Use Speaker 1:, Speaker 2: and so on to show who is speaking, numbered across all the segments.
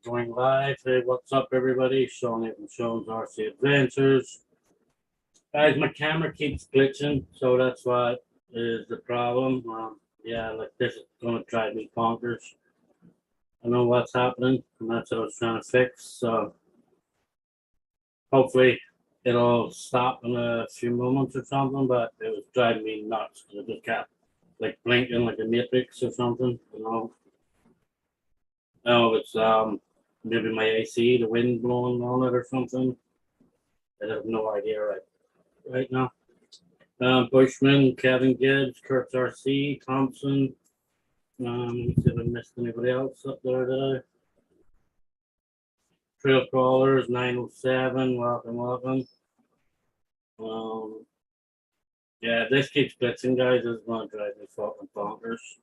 Speaker 1: Going live. Hey, what's up, everybody? Sean from Sean's RC Adventures. Guys, my camera keeps glitching, so that's what is the problem. Yeah, like this is gonna drive me bonkers. I know what's happening, and that's what I was trying to fix. So hopefully it'll stop in a few moments or something. But it was driving me nuts because I just kept like blinking like a matrix or something. No, it's maybe my AC, the wind blowing on it or something. I have no idea right now. Bushman, Kevin Gibbs, Kurt's RC, Thompson. Let me see if I missed anybody else up there today. Trail Crawlers, 907, welcome. Yeah, if this keeps blitzing, guys, it's going to drive me fucking bonkers.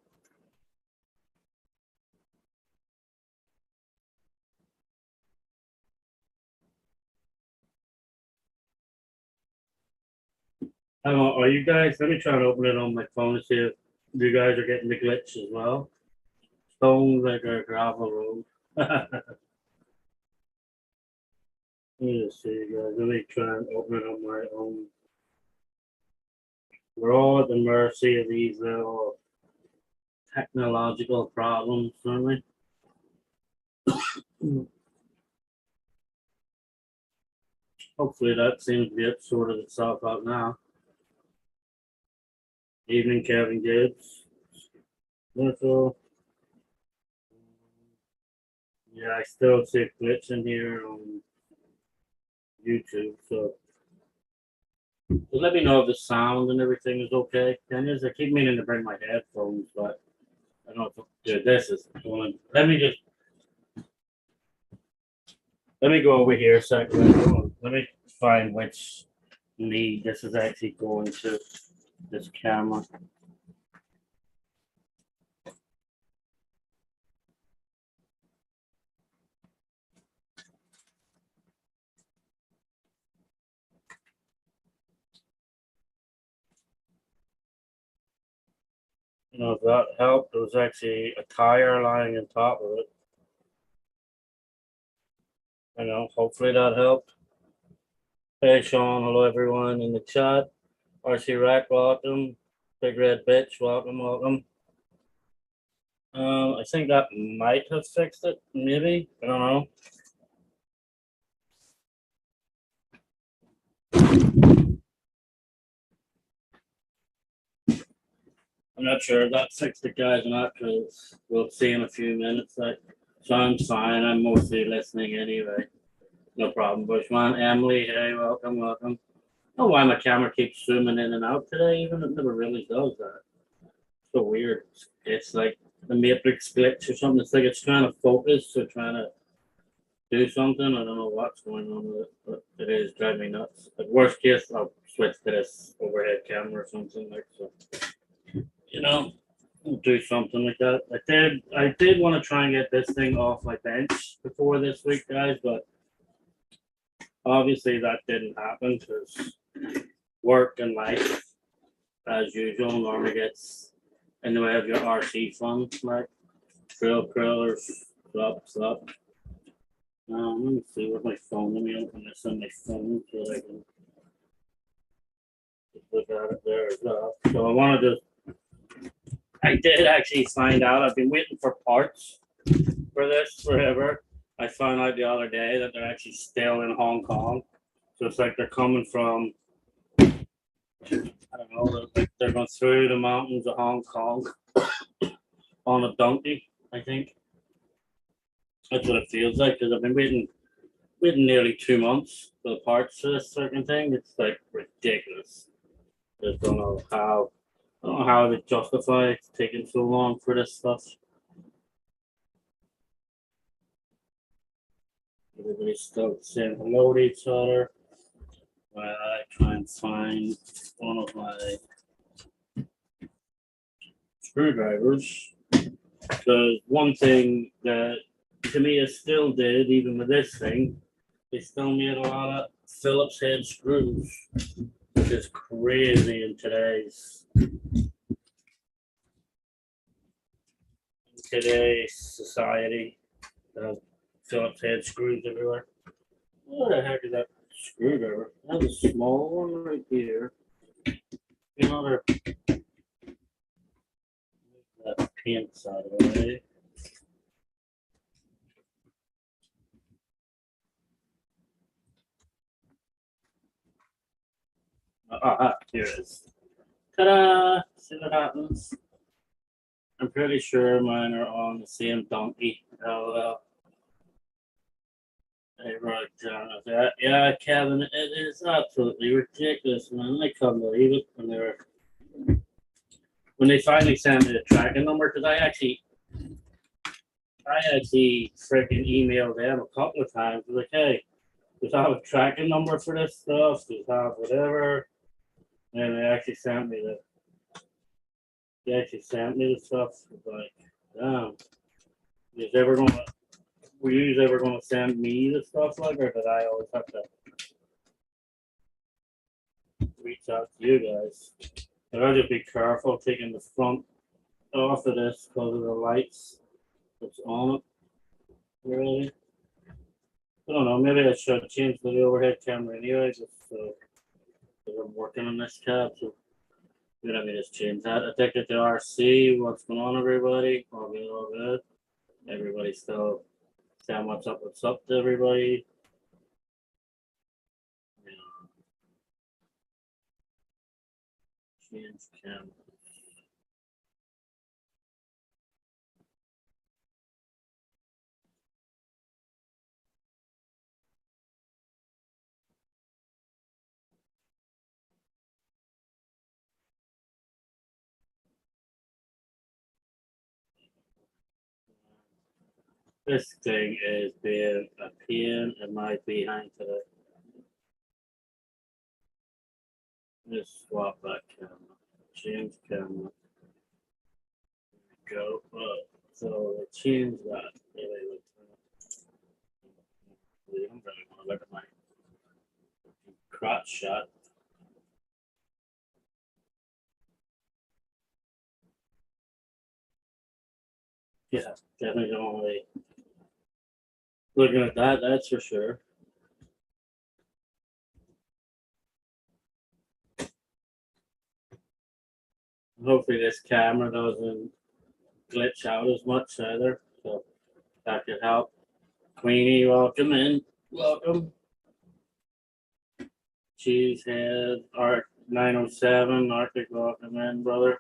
Speaker 1: I don't know, are you guys, let me try and open it on my phone to see if you guys are getting the glitch as well. Stones like a gravel road. Let me just see, guys. Let me try and open it on my own. We're all at the mercy of these little technological problems, aren't we? Hopefully that seems to be it sorted itself out now. Evening, Kevin Gibbs. Wonderful. Yeah, I still see a glitch in here on YouTube, so let me know if the sound and everything is okay. Can you? I keep meaning to bring my headphones, but I don't know if dude, this is going. Let me go over here a second. Let me find which lead this is actually going to. This camera. You know, if that helped, there was actually a tire lying on top of it. I know, hopefully that helped. Hey, Sean, hello everyone in the chat. RC Rack, welcome. Big Red Bitch, welcome. I think that might have fixed it, maybe. I don't know. I'm not sure if that fixed it, guys, or not, because we'll see in a few minutes. So I'm fine. I'm mostly listening anyway. No problem, Bushman. Emily, hey, welcome. I don't know why my camera keeps zooming in and out today, even it never really does that. So weird. It's like the matrix glitch or something. It's like it's trying to focus or trying to do something. I don't know what's going on with it, but it is driving me nuts. At worst case, I'll switch to this overhead camera or something like so. Do something like that. I did want to try and get this thing off my bench before this week, guys, but obviously that didn't happen because work and life, as usual, normally gets in the way of your RC fun, like trail crawlers, stuff. Let me see where's my phone. Let me open this on my phone so that I can just look at it there as well. So I did actually find out. I've been waiting for parts for this forever. I found out the other day that they're actually still in Hong Kong. So it's like they're coming from, I don't know, they're going through the mountains of Hong Kong on a donkey, I think. That's what it feels like because I've been waiting nearly 2 months for the parts for this certain thing. It's like ridiculous. I don't know how they justify it's taking so long for this stuff. Everybody's still saying hello to each other. While I try and find one of my screwdrivers. Because one thing that Tamiya still did, even with this thing, they still made a lot of Phillips head screws, which is crazy in today's society. Phillips head screws everywhere. What the heck is that screwdriver? That's a small one right here. Another that pink side of the way. Here it is. Ta-da! See what happens? I'm pretty sure mine are on the same donkey. Oh, they wrote down that. Yeah, Kevin, it is absolutely ridiculous, man. I couldn't believe it when they finally sent me the tracking number, because I actually freaking emailed them a couple of times. Like, hey, does I have a tracking number for this stuff? Does I have whatever? And they actually sent me the stuff. Like, damn, is ever gonna were you ever gonna send me the stuff like, or did I always have to reach out to you guys? But I'll just be careful taking the front off of this because of the lights that's on it. Really, I don't know. Maybe I should change the overhead camera anyway, just so because I'm working on this cab. So let me just change that. I take it to RC. What's going on, everybody? Probably all good. Everybody still saying what's up to everybody. Change camera. This thing is being a pain in my behind today. Just swap that camera. Change camera. Go up. So change that. I'm really want to look at my crotch shot. Yeah, definitely don't want to be looking at that, that's for sure. Hopefully this camera doesn't glitch out as much either, so that could help. Queenie, welcome in. Welcome. Cheesehead, Art 907, Arctic, welcome in, brother.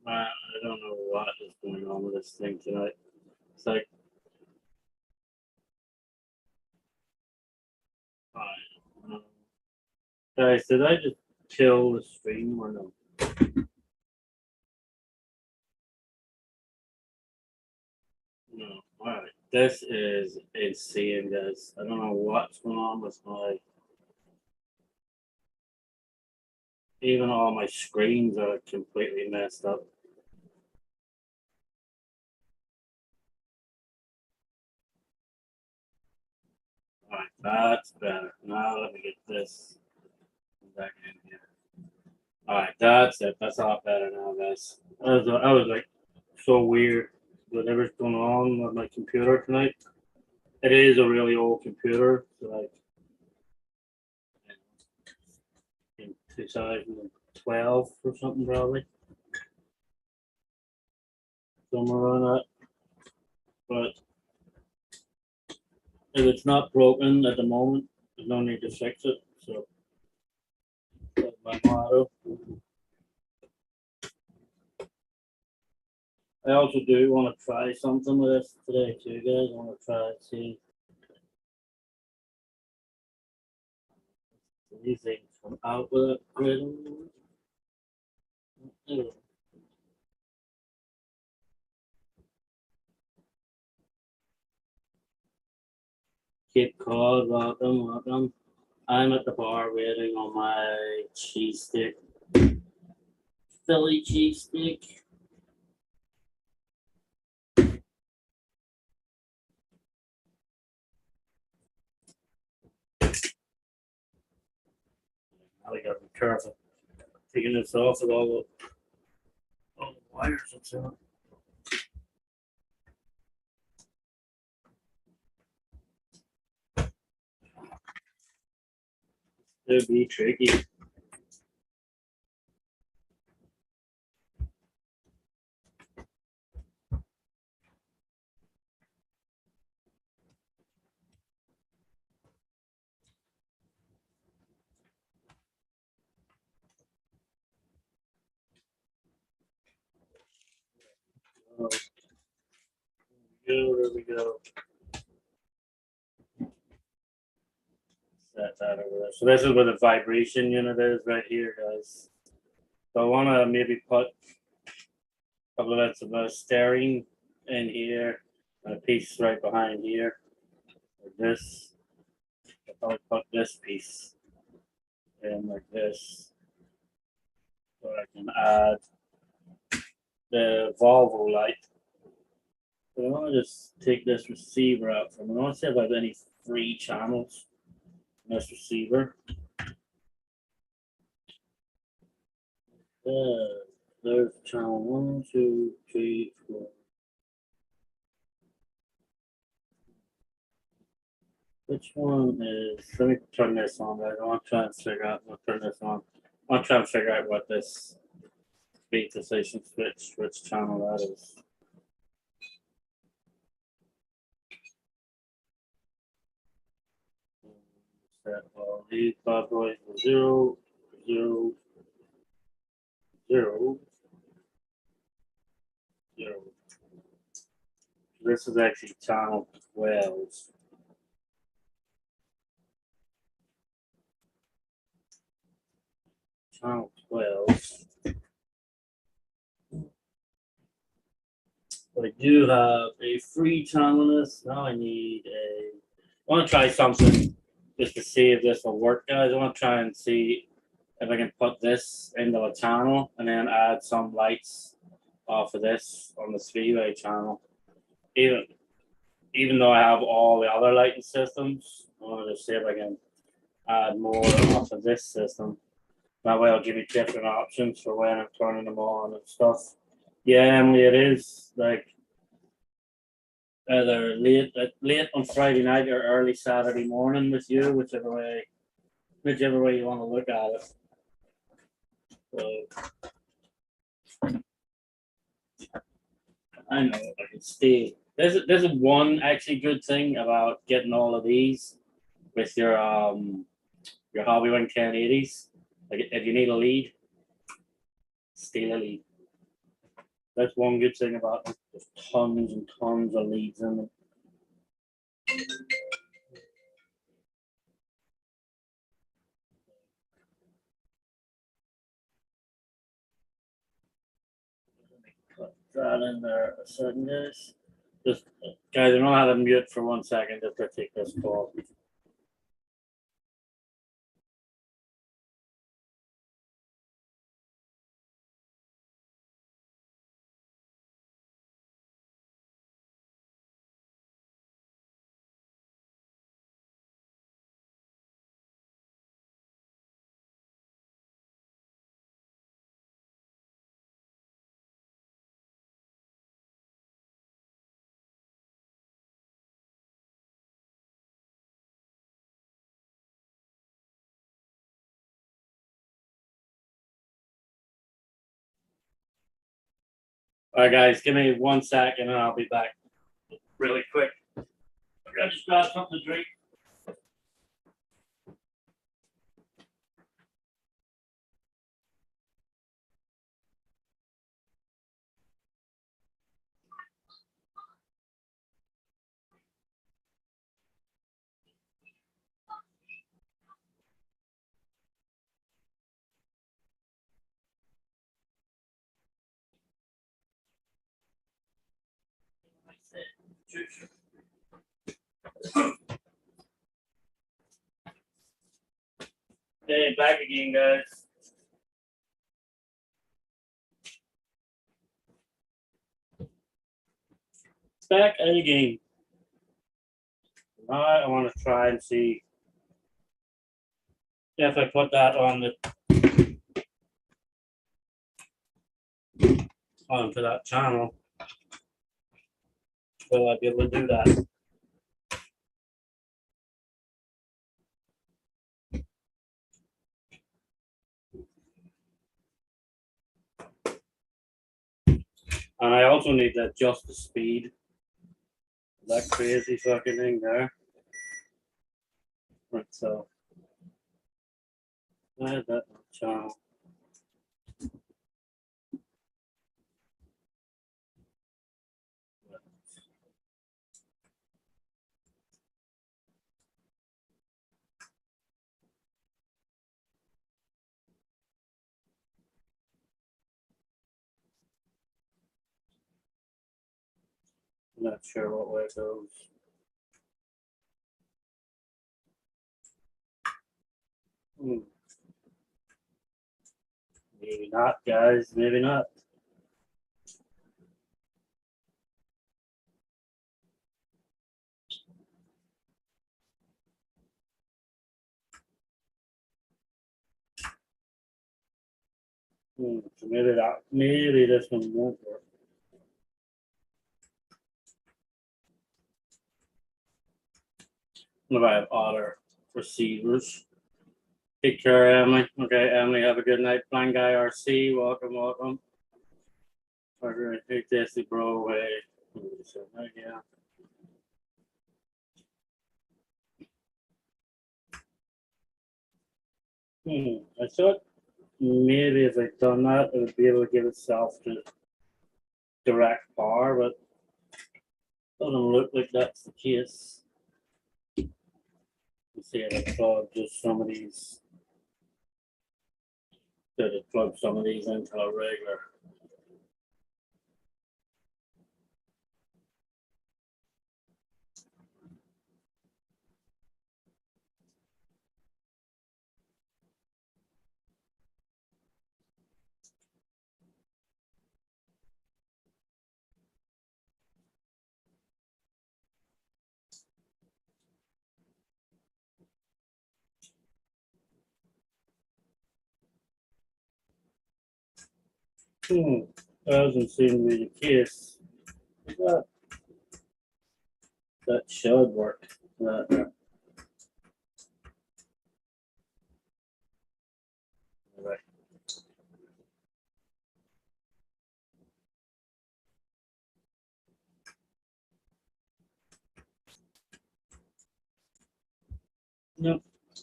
Speaker 1: I don't know what is going on with this thing tonight. It's like, guys, did I just kill the stream or no? No. Alright. This is insane, guys. I don't know what's going on with my. Even all my screens are completely messed up. Alright, that's better. Now let me get this back in here. Alright, that's it. That's a lot better now, guys. I was like so weird. Whatever's going on with my computer tonight. It is a really old computer, so like in 2012 or something probably. Somewhere around that. But if it's not broken at the moment, there's no need to fix it. So that's my motto. I also do want to try something with this today too, guys. I want to try and see these things come out with it. Cape Cod, welcome, welcome. I'm at the bar waiting on my cheese stick, Philly cheese stick. I gotta be careful taking this off with all wires it's in. It'd be tricky. Oh, there we go. Set that over there. So this is where the vibration unit is right here, guys. So I want to maybe put a couple of bits of a steering in here and a piece right behind here. Like this. I'll probably put this piece in like this. So I can add the Volvo light. So I want to just take this receiver out from it. I want to see if I have any free channels in this receiver. There's channel 1, 2, 3, 4. Which one is? Let me turn this on. Guys. I want to try and figure out. I'll turn this on. I want to try and figure out what this speed station switch, which channel that is. Set all these bad boys to 0, 0, 0, 0. This is actually channel 12. Channel 12. But I do have a free channel list. Now I need a. I want to try something just to see if this will work, guys. I want to try and see if I can put this into a channel and then add some lights off of this on the three-way channel. Even though I have all the other lighting systems, I want to see if I can add more off of this system. That way I'll give you different options for when I'm turning them on and stuff. Yeah, Emily, it is like either late on Friday night or early Saturday morning with you, whichever way you want to look at it. So I know I can stay. There's one actually good thing about getting all of these with your Hobbywing 1080s. Like if you need a lead, steal a lead. That's one good thing about them. There's tons and tons of leads in them. Put that in there a second, guys. Just guys, I don't know how to mute for 1 second just to take this call. All right, guys, give me 1 second and I'll be back really quick. I just grab something to drink. Hey, back again, guys. Back again. Now I want to try and see if I put that on onto that channel. Will I be able to do that? And I also need to adjust the speed. That crazy fucking thing there. Right, so add that channel. I'm not sure what way it goes. Maybe not, guys. Maybe not. So maybe this one won't work. If I have other receivers. Take care, Emily. Okay, Emily, have a good night. Blind Guy RC, welcome, welcome. Parker, take this, bro. Hey, yeah. I thought maybe if I'd done that, it would be able to give itself to direct power, but doesn't look like that's the case. Let's see if I plug just some of these. Did it plug some of these into a regular? Doesn't seem to be the case. That should work. Right. No, I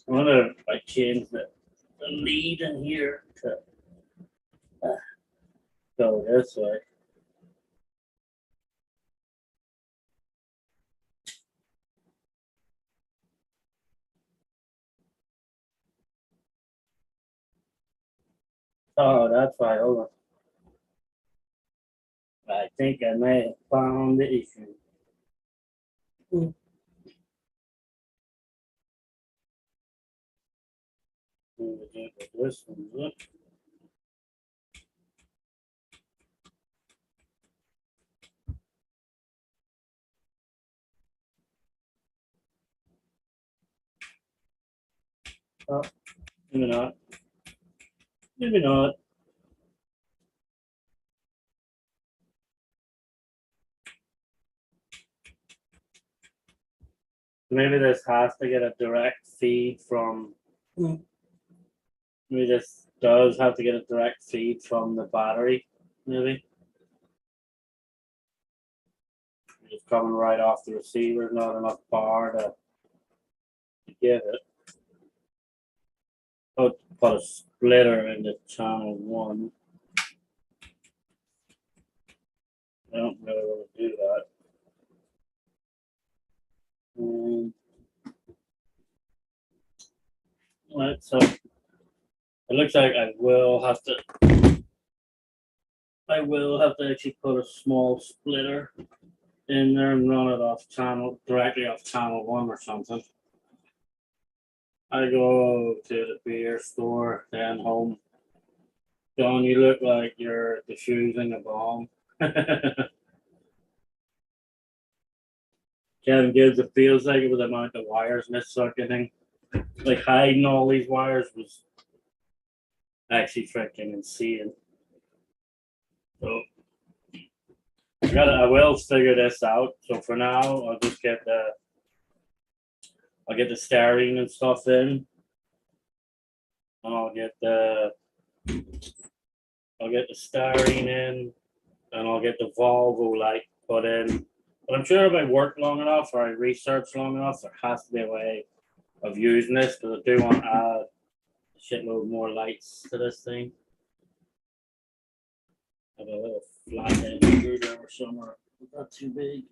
Speaker 1: wonder if I change the lead in here to go this way. Oh, that's why. Hold on. I think I may have found the issue. This one, look. Oh, maybe not. Maybe not. Maybe this has to get a direct feed from. Maybe this does have to get a direct feed from the battery. Maybe. It's coming right off the receiver, not enough power to give it. Put a splitter into channel 1. I don't really want to do that. Right, so it looks like I will have to actually put a small splitter in there and run it directly off channel 1 or something. I go to the beer store, then home. John, you look like you're defusing a bomb. Kevin Gibbs, it feels like it was the amount of wires in this sucking thing. Like hiding all these wires was actually freaking insane. So I will figure this out. So for now, I'll get the steering and stuff in, and I'll get the steering in, and I'll get the Volvo light put in. But I'm sure if I work long enough or I research long enough, there has to be a way of using this because I do want to add a shitload more lights to this thing. Have a little flathead screwdriver somewhere. Is that too big?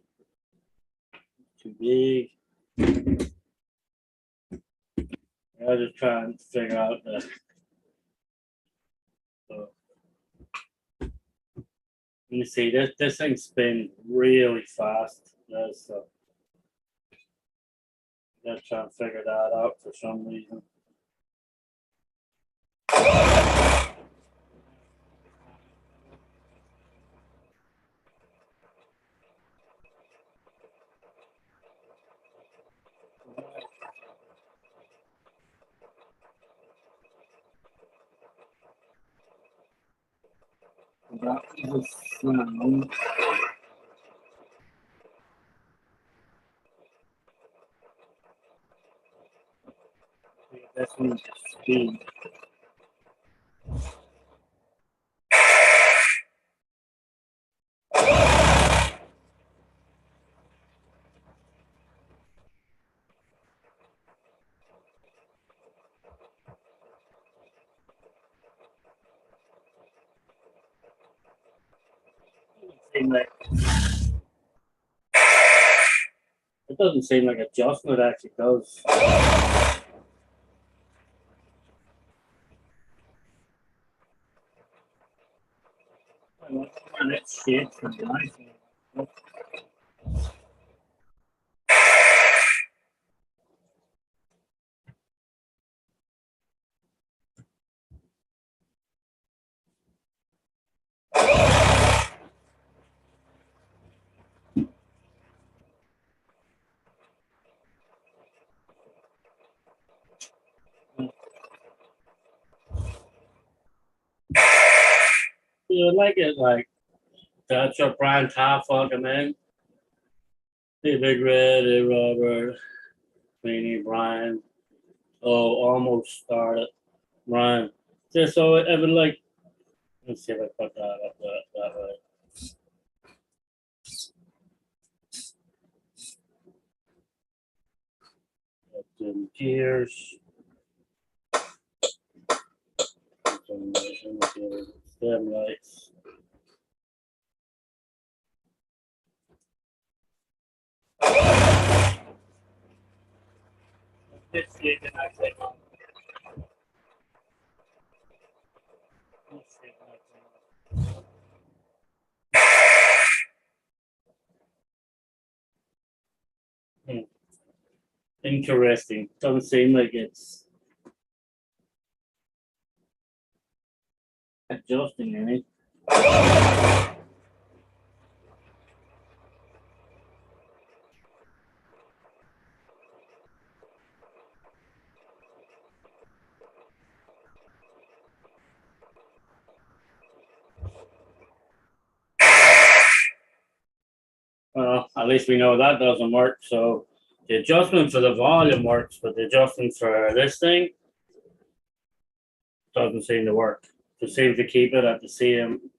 Speaker 1: Too big. I'll just try and figure out the. Let me see. This thing spins really fast. So gotta try and figure that out for some reason. That was sound. This one's speed. It doesn't seem like adjusting it actually does. It's shit for life. You like it like that's your brand top fucking man. The big red, the Robert, Queenie, Brian. Oh, almost started. Brian. Just so it would like let's see if I put that up that way. Some gears. Some stem lights. Interesting. Doesn't seem like it's adjusting any. Well, at least we know that doesn't work. So the adjustment for the volume works, but the adjustment for this thing doesn't seem to work. Just seems to keep it at the same.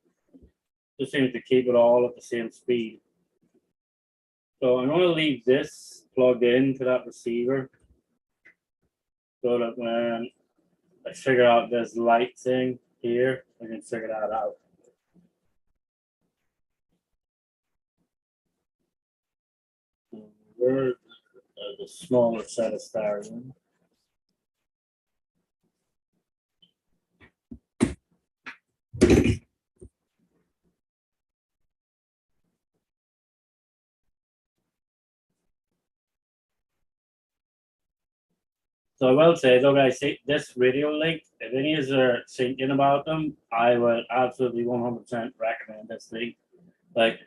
Speaker 1: Just seems to keep it all at the same speed. So I'm going to leave this plugged into that receiver so that when I figure out this light thing here, I can figure that out. Where the smaller set of stars in. So I will say, though, guys, this radio link, if any of you are thinking about them, I would absolutely 100% recommend this thing. Like,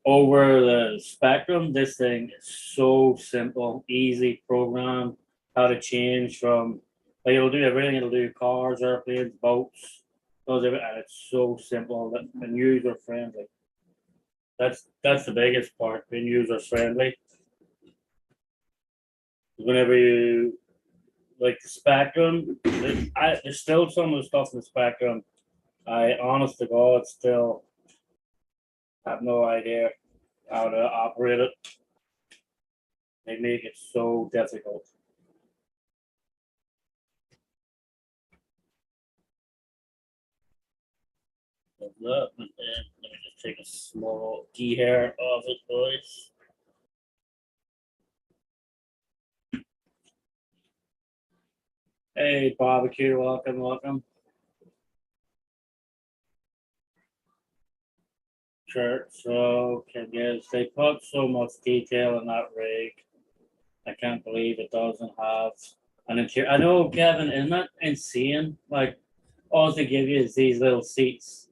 Speaker 1: over the spectrum, this thing is so simple, easy program, how to change from, like, it'll do everything. It'll do cars, airplanes, boats, does everything, and it's so simple and user friendly. That's the biggest part, being user friendly. Whenever you like the Spectrum, there's still some of the stuff in the Spectrum. I honest to God still have no idea how to operate it. They make it so difficult. Let me just take a small key hair off it, boys. Hey, barbecue, welcome, welcome. Sure. So, can you? They put so much detail in that rig. I can't believe it doesn't have an interior. I know, Kevin, isn't that insane? Like, all they give you is these little seats,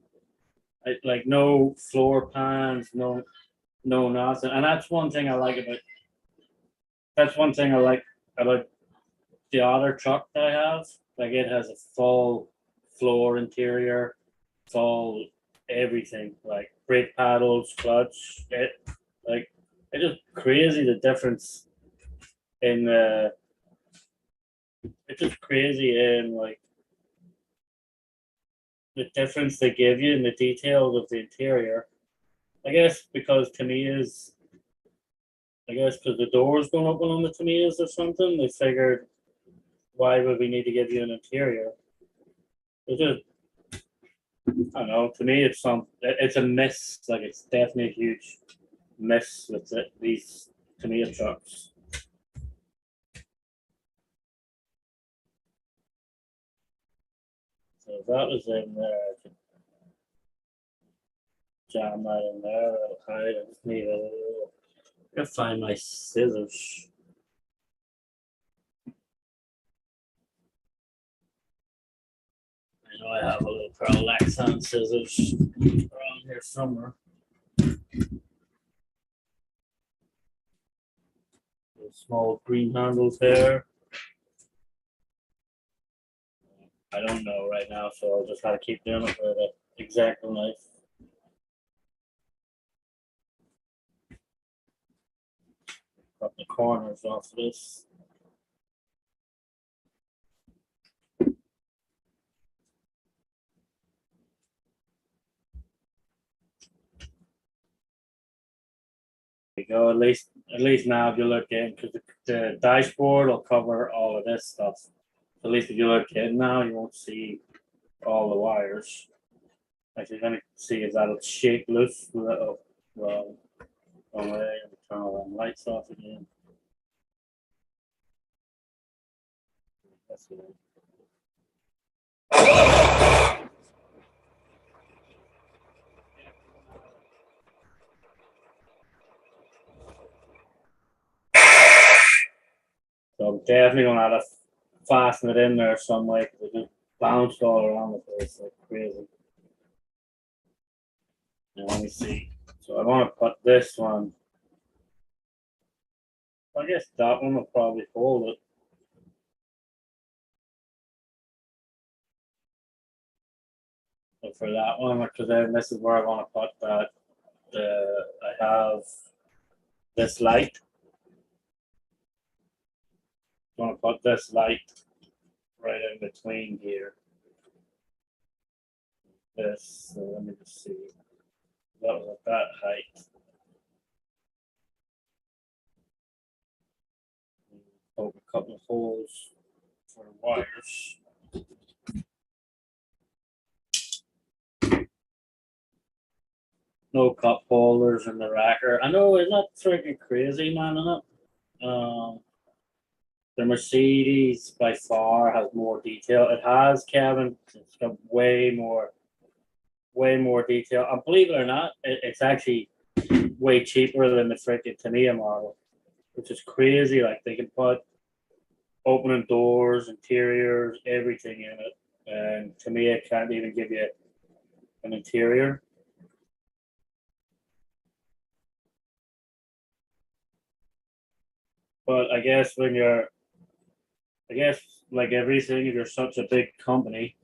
Speaker 1: like no floor pans, no nothing. And that's one thing I like about. That's one thing I like about the other truck that I have. Like, it has a full floor interior, full everything, like brake paddles, clutch. Like it's just crazy the difference in the. It's just crazy in like the difference they give you in the details of the interior. I guess because Tamiya's, I guess because the doors don't open on the Tamiya's or something, they figured why would we need to give you an interior? It's just, I don't know. To me, it's a miss. Like it's definitely a huge miss with these Tamiya trucks. So if that was in there, I could jam that in there. That'll hide. I just need a little. I gotta find my scissors. I know I have a little pair of Lexan scissors around here somewhere. Small green handles there. I don't know right now, so I'll just have to keep doing it with an X-Acto knife. Cut the corners off this. You go. At least now, if you look in, because the dashboard will cover all of this stuff. At least if you look in now, you won't see all the wires. Like you're gonna see is that'll shake loose. Well, away and turn all the lights off again. That's it. So I'm definitely gonna have to fasten it in there some way because it just bounced all around the place like crazy. Now, let me see. So I want to put this one. I guess that one will probably hold it. But for that one, because then this is where I want to put that. I have this light. I want to put this light right in between here. This. So let me just see. That was at that height. Open a couple of holes for the wires. No cup holders in the racker. I know it's not freaking crazy, man. Isn't it? The Mercedes by far has more detail. It has, Kevin. It's got way more detail. And believe it or not, it's actually way cheaper than the freaking Tamiya model, which is crazy. Like they can put opening doors, interiors, everything in it, and Tamiya can't even give you an interior. But I guess like everything, if you're such a big company,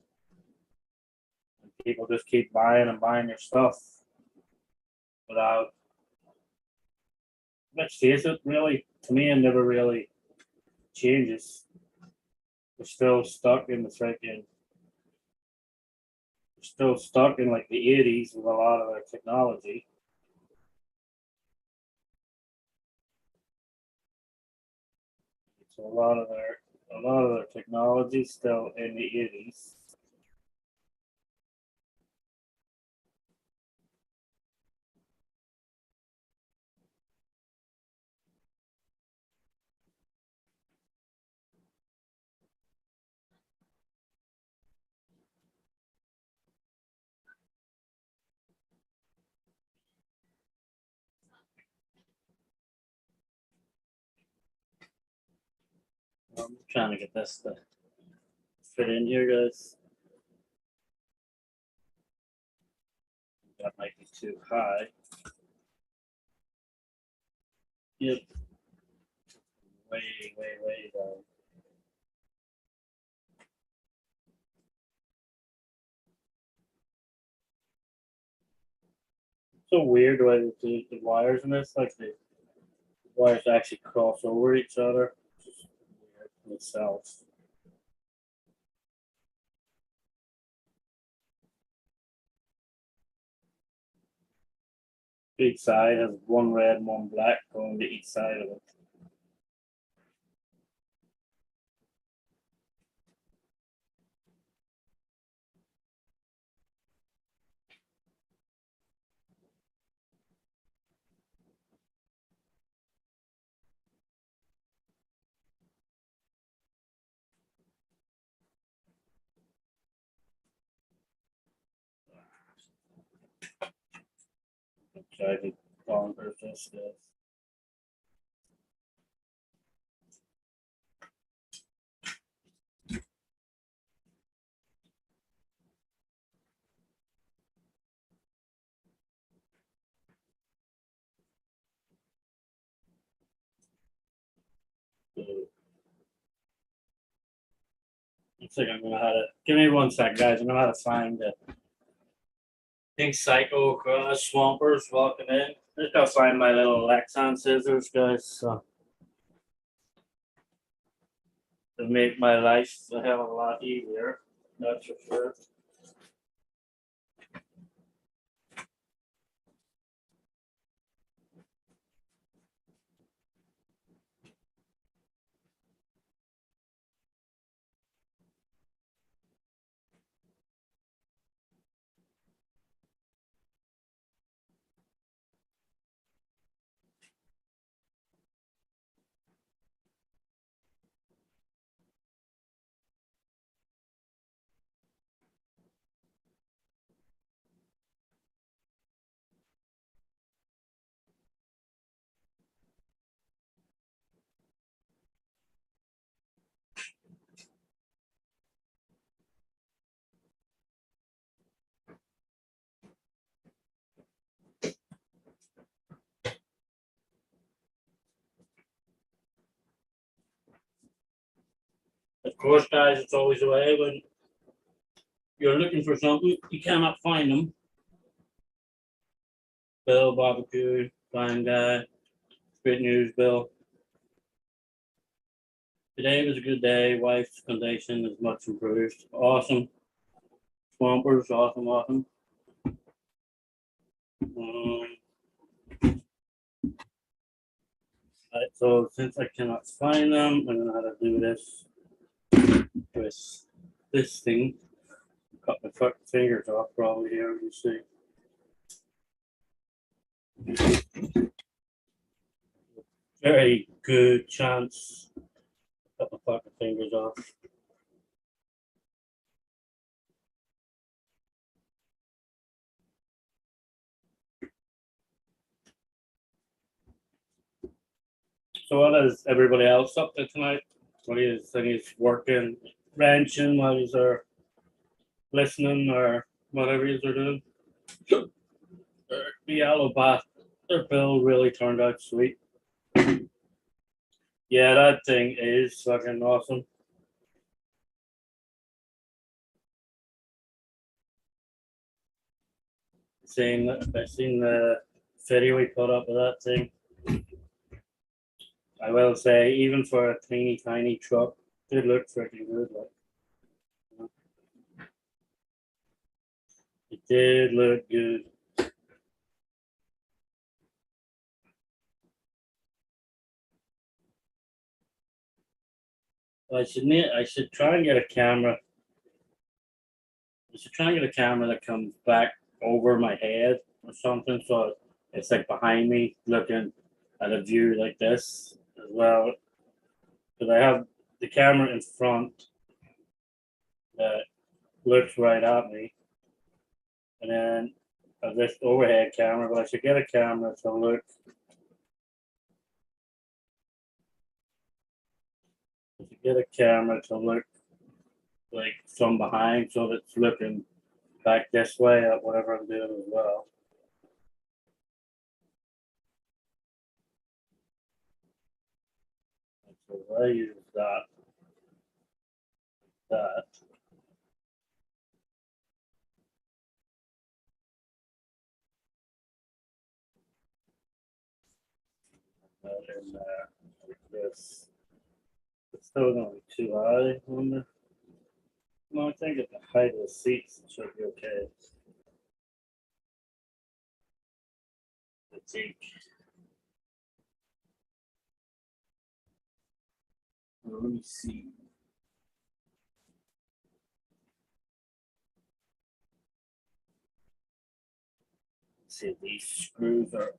Speaker 1: people just keep buying and buying your stuff. without, let's face it, really, to me, it never really changes. We're still stuck in the freaking, we're still stuck in like the 80s with a lot of our technology. So a lot of their technology still in the 80s. I'm trying to get this to fit in here, guys. That might be too high. Yep. Way down. So weird the way that the wires in this, like the wires actually cross over each other. Just weird in itself. Each side has one red and one black going to each side of it. Try to conquer this stuff. Looks like I'm gonna have to give me 1 sec, guys. I'm gonna have to find the Pink Psycho across Swampers walking in. Just gotta find my little Lexan scissors, guys. So to make my life a hell of a lot easier. That's for sure. Of course, guys, it's always the way when you're looking for something, you cannot find them. Bill, barbecue, fine guy. Good news, Bill. Today was a good day. Wife's condition is much improved. Awesome. Swampers, awesome. Um, right, so since I cannot find them, I'm gonna have to do this with this thing. Cut my fucking fingers off probably here. You see. Very good chance. Cut my fucking fingers off. So what is everybody else up to tonight? What is he's working, ranching while he's there listening or whatever he's doing? The yellow bat, their bill really turned out sweet. Yeah, that thing is fucking awesome. I've seen the video we put up with that thing. I will say, even for a tiny truck, it looked freaking good. Like, it did look good. I should try and get a camera. I should try and get a camera that comes back over my head or something, so it's like behind me, looking at a view like this as well. Because I have the camera in front that looks right at me, and then this overhead camera. But I should get a camera to look. I should get a camera to look like from behind, so that it's looking back this way at whatever I'm doing as well. So I use that. In there like this. It's still going to be too high. I wonder. No, I think at the height of the seats it should be okay. Critique. Let me see. Let's see if these screws are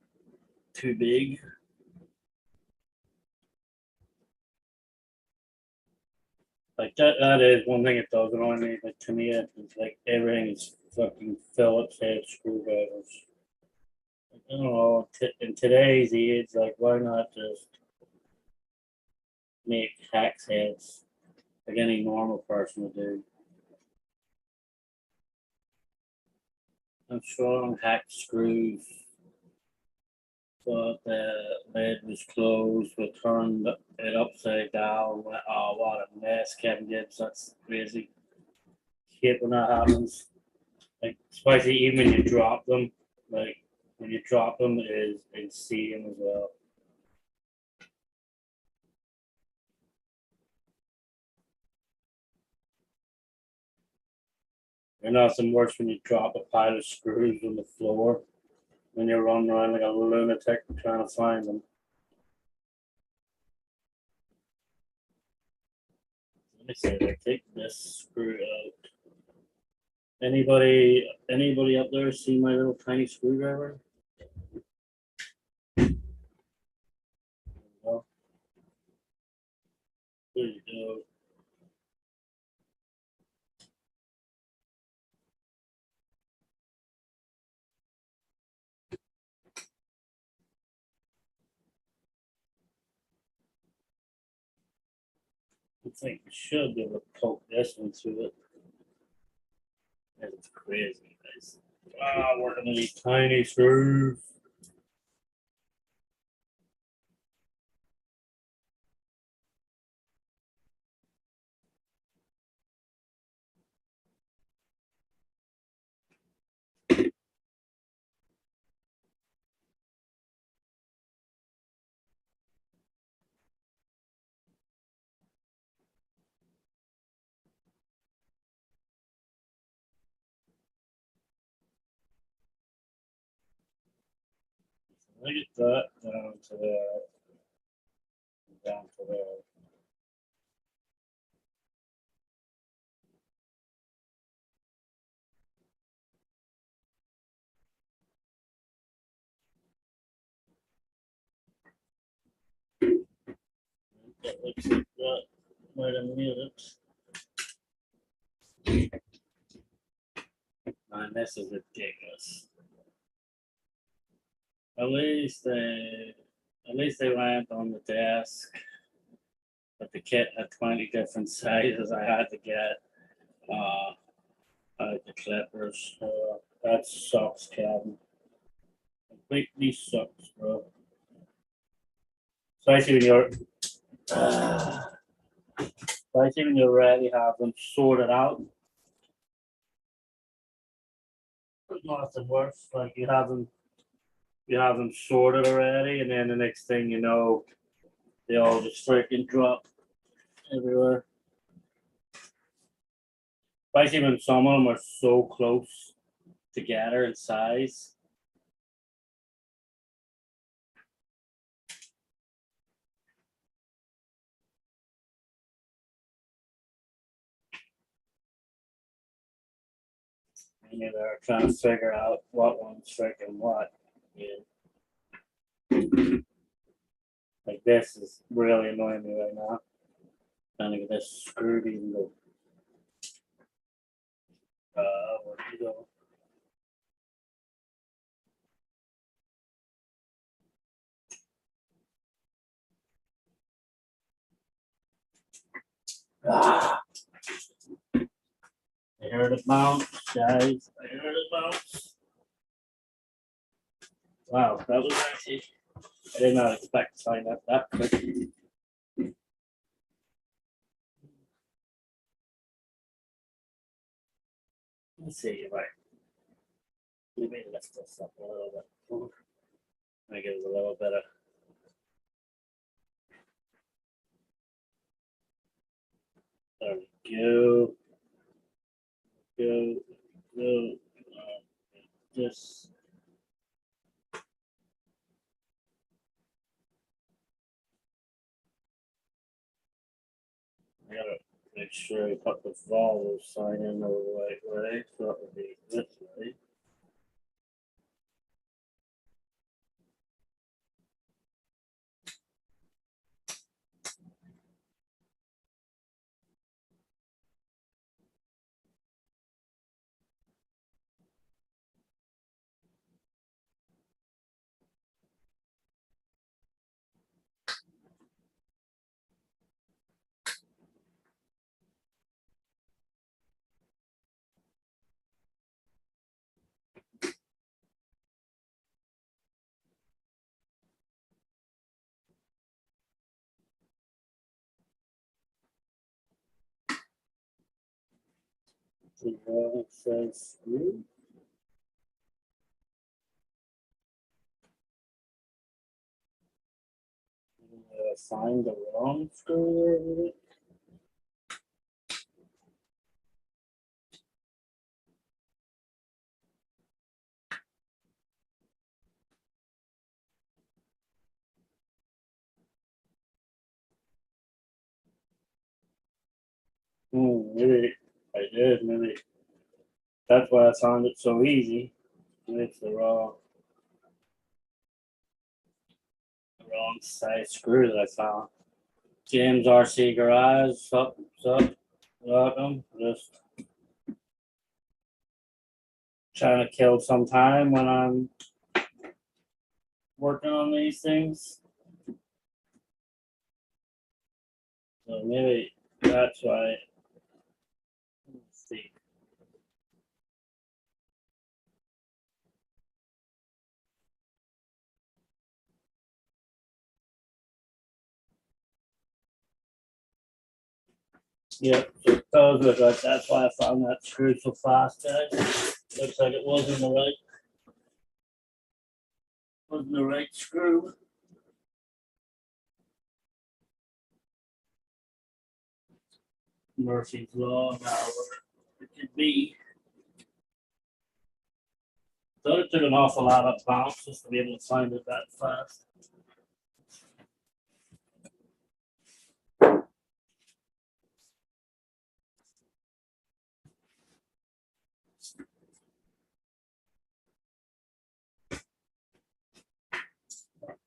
Speaker 1: too big. Like that is one thing it does annoy me. Like to me, it's like everything is fucking Phillips head screwdrivers. Like, I don't know. In today's age, like why not just make hex heads like any normal person would do? I'm strong hex screws. But the lid was closed. We turned it upside down. Oh, what a mess, Kevin Gibbs. That's crazy. Hate when that happens. Like, especially even when you drop them. Like, when you drop them, is see them as well. And nothing worse when you drop a pile of screws on the floor when you're running around like a lunatic trying to find them. Let me see if I take this screw out. Anybody up there see my little tiny screwdriver? No. There you go. I think we should be able to poke this one through it. It's crazy, guys. Working on these tiny screws. I get that down to there, down to there. That looks like that. Wait a minute. Man, this is ridiculous. At least they went on the desk, but the kit had 20 different sizes I had to get. The clippers. That sucks, Kevin. Completely sucks, bro. Especially when you're, especially when you already have them sorted out. There's nothing worse. Like you have them you have them sorted already, and then the next thing you know, they all just freaking drop everywhere. Especially when some of them are so close together in size. And you're there trying to figure out what one's freaking what. Yeah. Like this is really annoying me right now. Trying to get this screwed in the where did you go? Ah, I heard it bounce, guys. I heard it bounce. Wow, that was actually, I did not expect to find that quick. Let's see if I maybe lift this up a little bit. I give it a little bit of. There we go. Go. Just I gotta make sure I put the follow sign in the right way. So that would be this way. It says screw. Find the wrong screw. Maybe I did. Maybe that's why I found it so easy. It's the wrong size screw that I found. James RC Garage, sup, welcome. Just trying to kill some time when I'm working on these things. So maybe that's why. Let's see. Yep, so those look like that's why I found that screw so fast, guys. Looks like it wasn't the right screw. Murphy's Law now it could be. So it took an awful lot of bounce just to be able to find it that fast.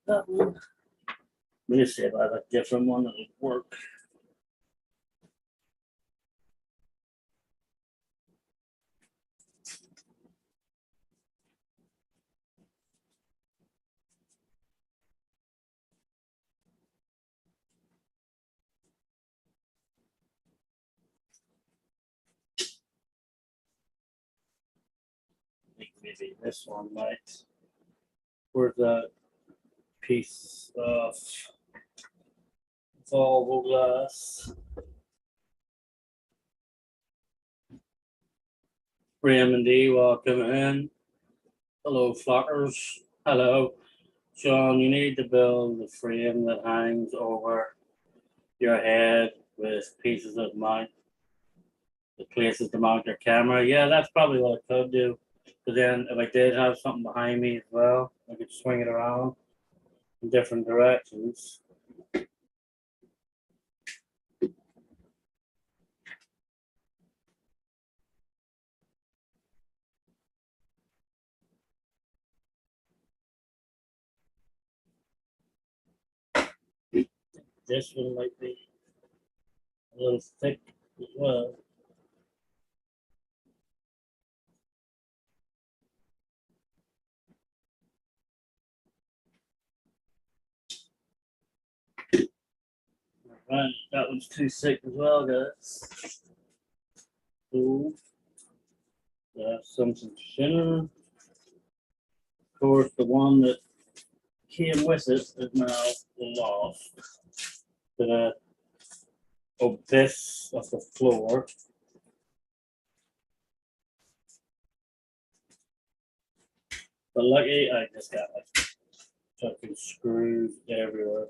Speaker 1: That one. Let me see if I have a different one that would work. I think maybe this one might. Where's that piece of Volvo glass? Ram and D, welcome in. Hello, flockers. Hello, Sean. You need to build a frame that hangs over your head with pieces of mount, the places to mount your camera. Yeah, that's probably what I could do. But then if I did have something behind me as well, I could swing it around in different directions. This one might be a little thick as well. Right, that one's too thick as well, guys. Cool. Something thinner. Of course, the one that came with it is now lost to the abyss of the floor. But lucky, I just got like fucking screws everywhere.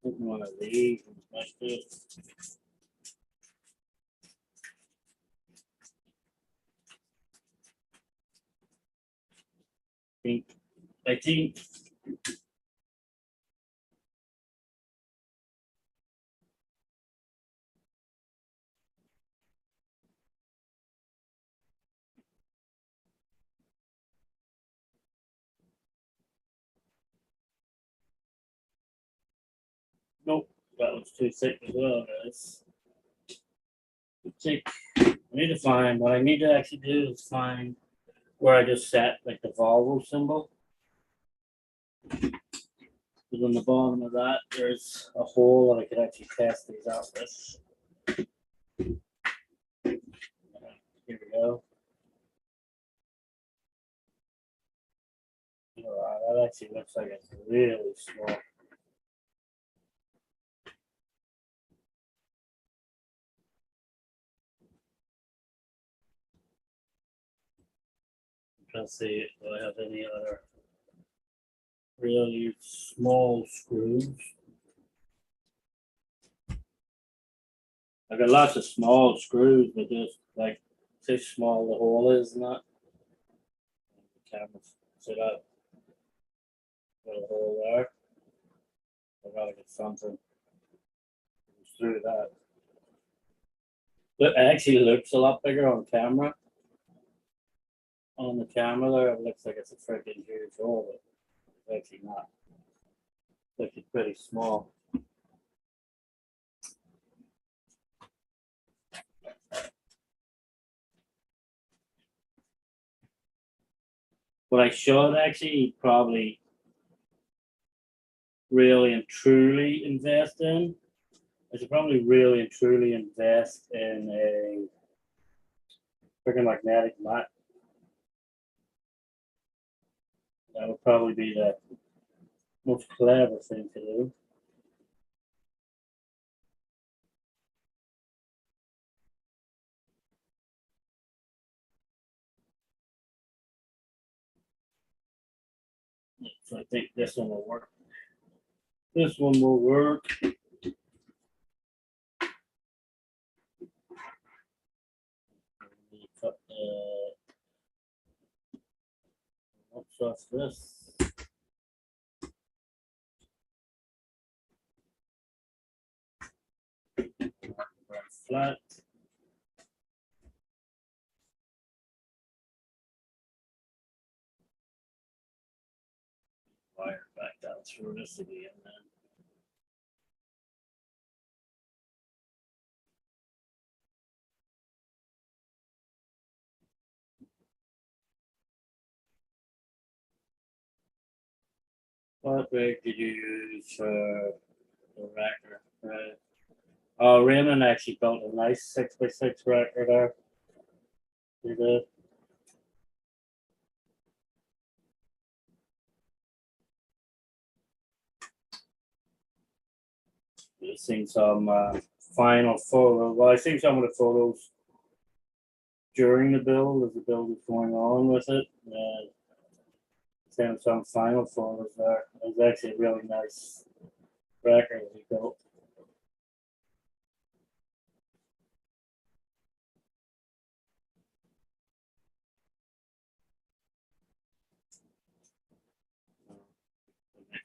Speaker 1: One of these like this. I think nope, that was too thick as well, guys. I need to find what I need to actually do is find where I just set like the Volvo symbol. Because on the bottom of that, there's a hole that I could actually test these out with. Here we go. That actually looks like it's really small. I'm trying to see if I have any other really small screws. I got lots of small screws, but just like see how small the hole is and that. The camera's set up. Got a hole there. I gotta get something through that. But it actually looks a lot bigger on camera. On the camera there, it looks like it's a freaking huge hole, but it's actually not. It's actually pretty small. What I should actually probably really and truly invest in, I should probably really and truly invest in a freaking magnetic mat. That would probably be the most clever thing to do. So I think this one will work. This one will work. Cut the off this. Flat. Wire back down through this again then. What rig did you use for the record? Right. Oh, Raymond actually built a nice 6x6 record there. He did. You've seen some final photo. Well, I think some of the photos during the build, as the build is going on with it, some final photos there. It was actually a really nice record we built.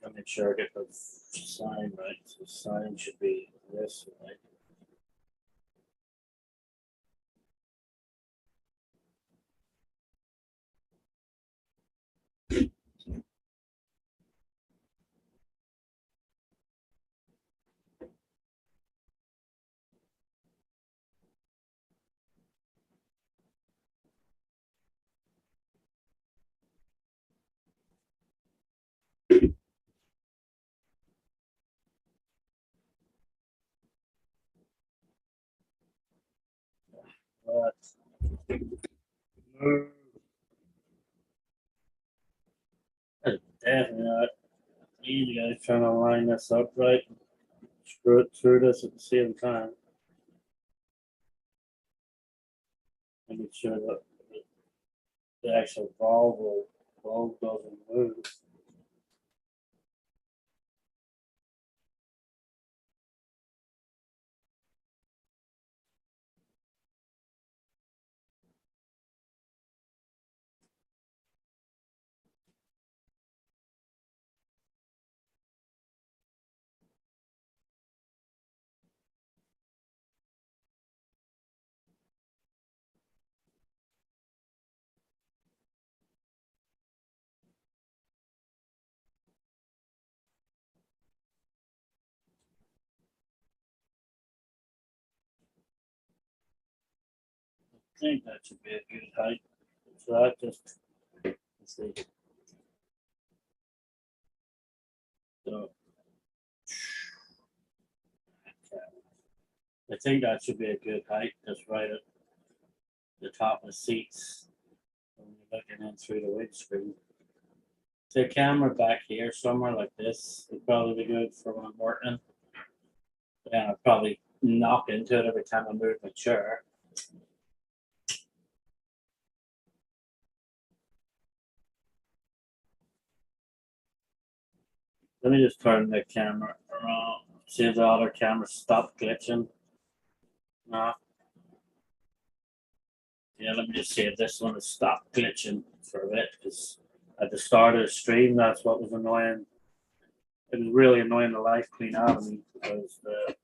Speaker 1: I'll make sure I get the sign right. So the sign should be this way. But definitely not easy, guys. Trying to line this up right. Screw it through this at the same time. And make sure that the actual valve doesn't move. I think that should be a good height. So that just, let's see. So, I think that should be a good height, just right at the top of the seats when you're looking in through the windscreen. So a camera back here somewhere like this would probably be good for when I'm working. And I'd probably knock into it every time I move my chair. Let me just turn the camera around. See if the other camera stopped glitching. No. Yeah, let me just see if this one has stopped glitching for a bit, because at the start of the stream, that's what was annoying. It was really annoying the life clean out of me because the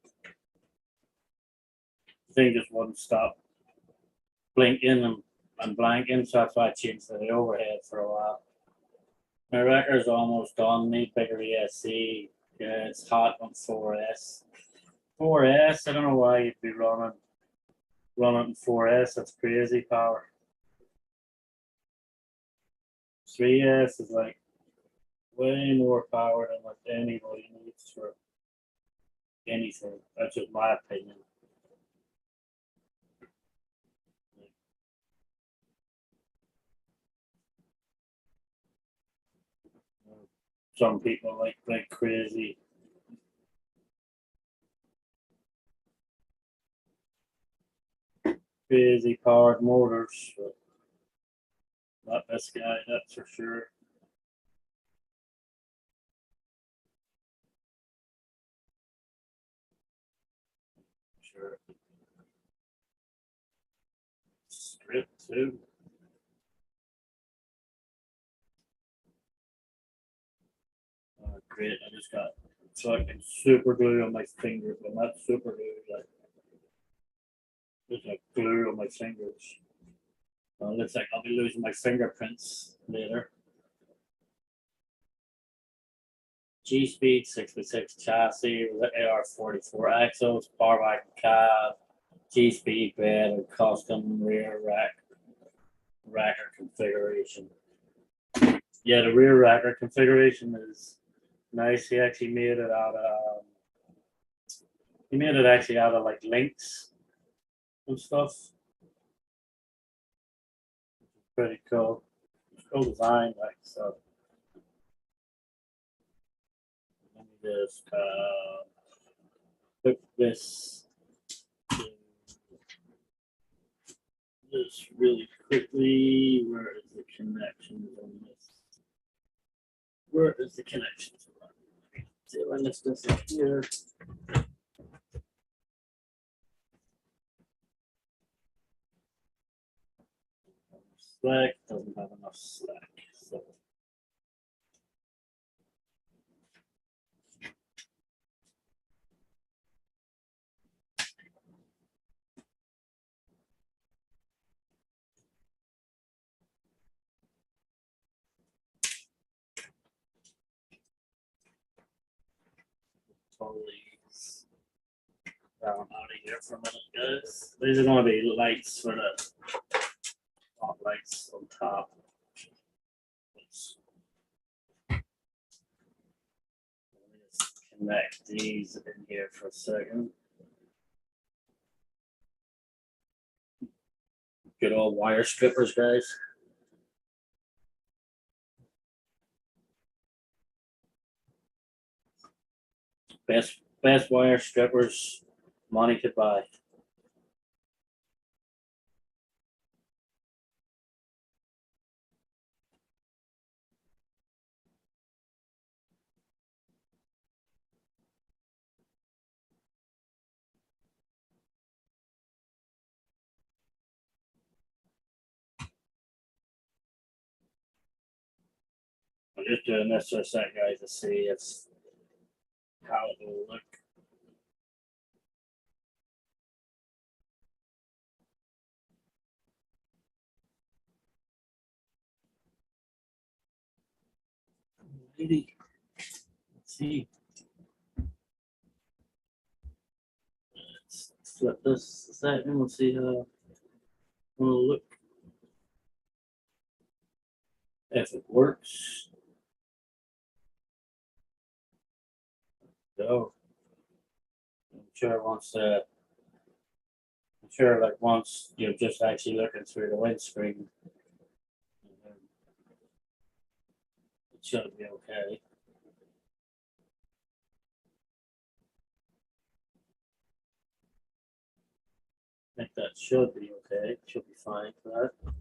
Speaker 1: thing just wouldn't stop blinking and blanking, so that's why I changed to the overhead for a while. My record's almost done, need bigger ESC. Yeah, it's hot on 4S. 4S, I don't know why you'd be running in 4S, that's crazy power. 3S is like way more power than what anybody needs for anything. That's just my opinion. Some people like crazy. Crazy powered motors, but not this guy, that's for sure. Sure. Script too. Great. I just got fucking super glue on my fingers, but not super glue, like just like glue on my fingers. Looks like I'll be losing my fingerprints later. G-Speed 6x6 chassis with AR44 axles, bar back cab, G-Speed bed, and custom rear racker configuration. Yeah, the rear racker configuration is nice. He actually made it out of like links and stuff. Pretty cool. Cool design, like so. Let me just put this this really quickly. Where is the connection on this? Where is the connection? See, when this here. Slack doesn't have enough slack, so. Totally down out of here for a minute, guys. These are going to be lights for the spotlights on top. Let's just connect these in here for a second. Good old wire strippers, guys. Best wire strippers money could buy. I'm just doing this for a sec, guys, to see if how it will look. Let's see. Let's flip this a second. We'll see how it will look. If it works. So I'm sure once you're just actually looking through the windscreen, it should be okay. I think that should be okay. Should be fine for that.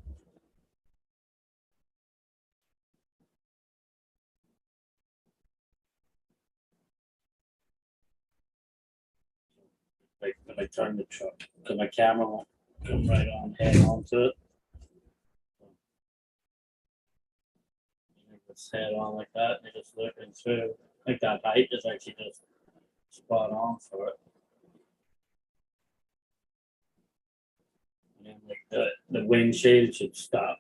Speaker 1: Like when I turn the truck, because my camera won't come right on head onto it. It's head on like that, and you're just looking through. I think that height is actually just spot on for it. And like the windshield should stop.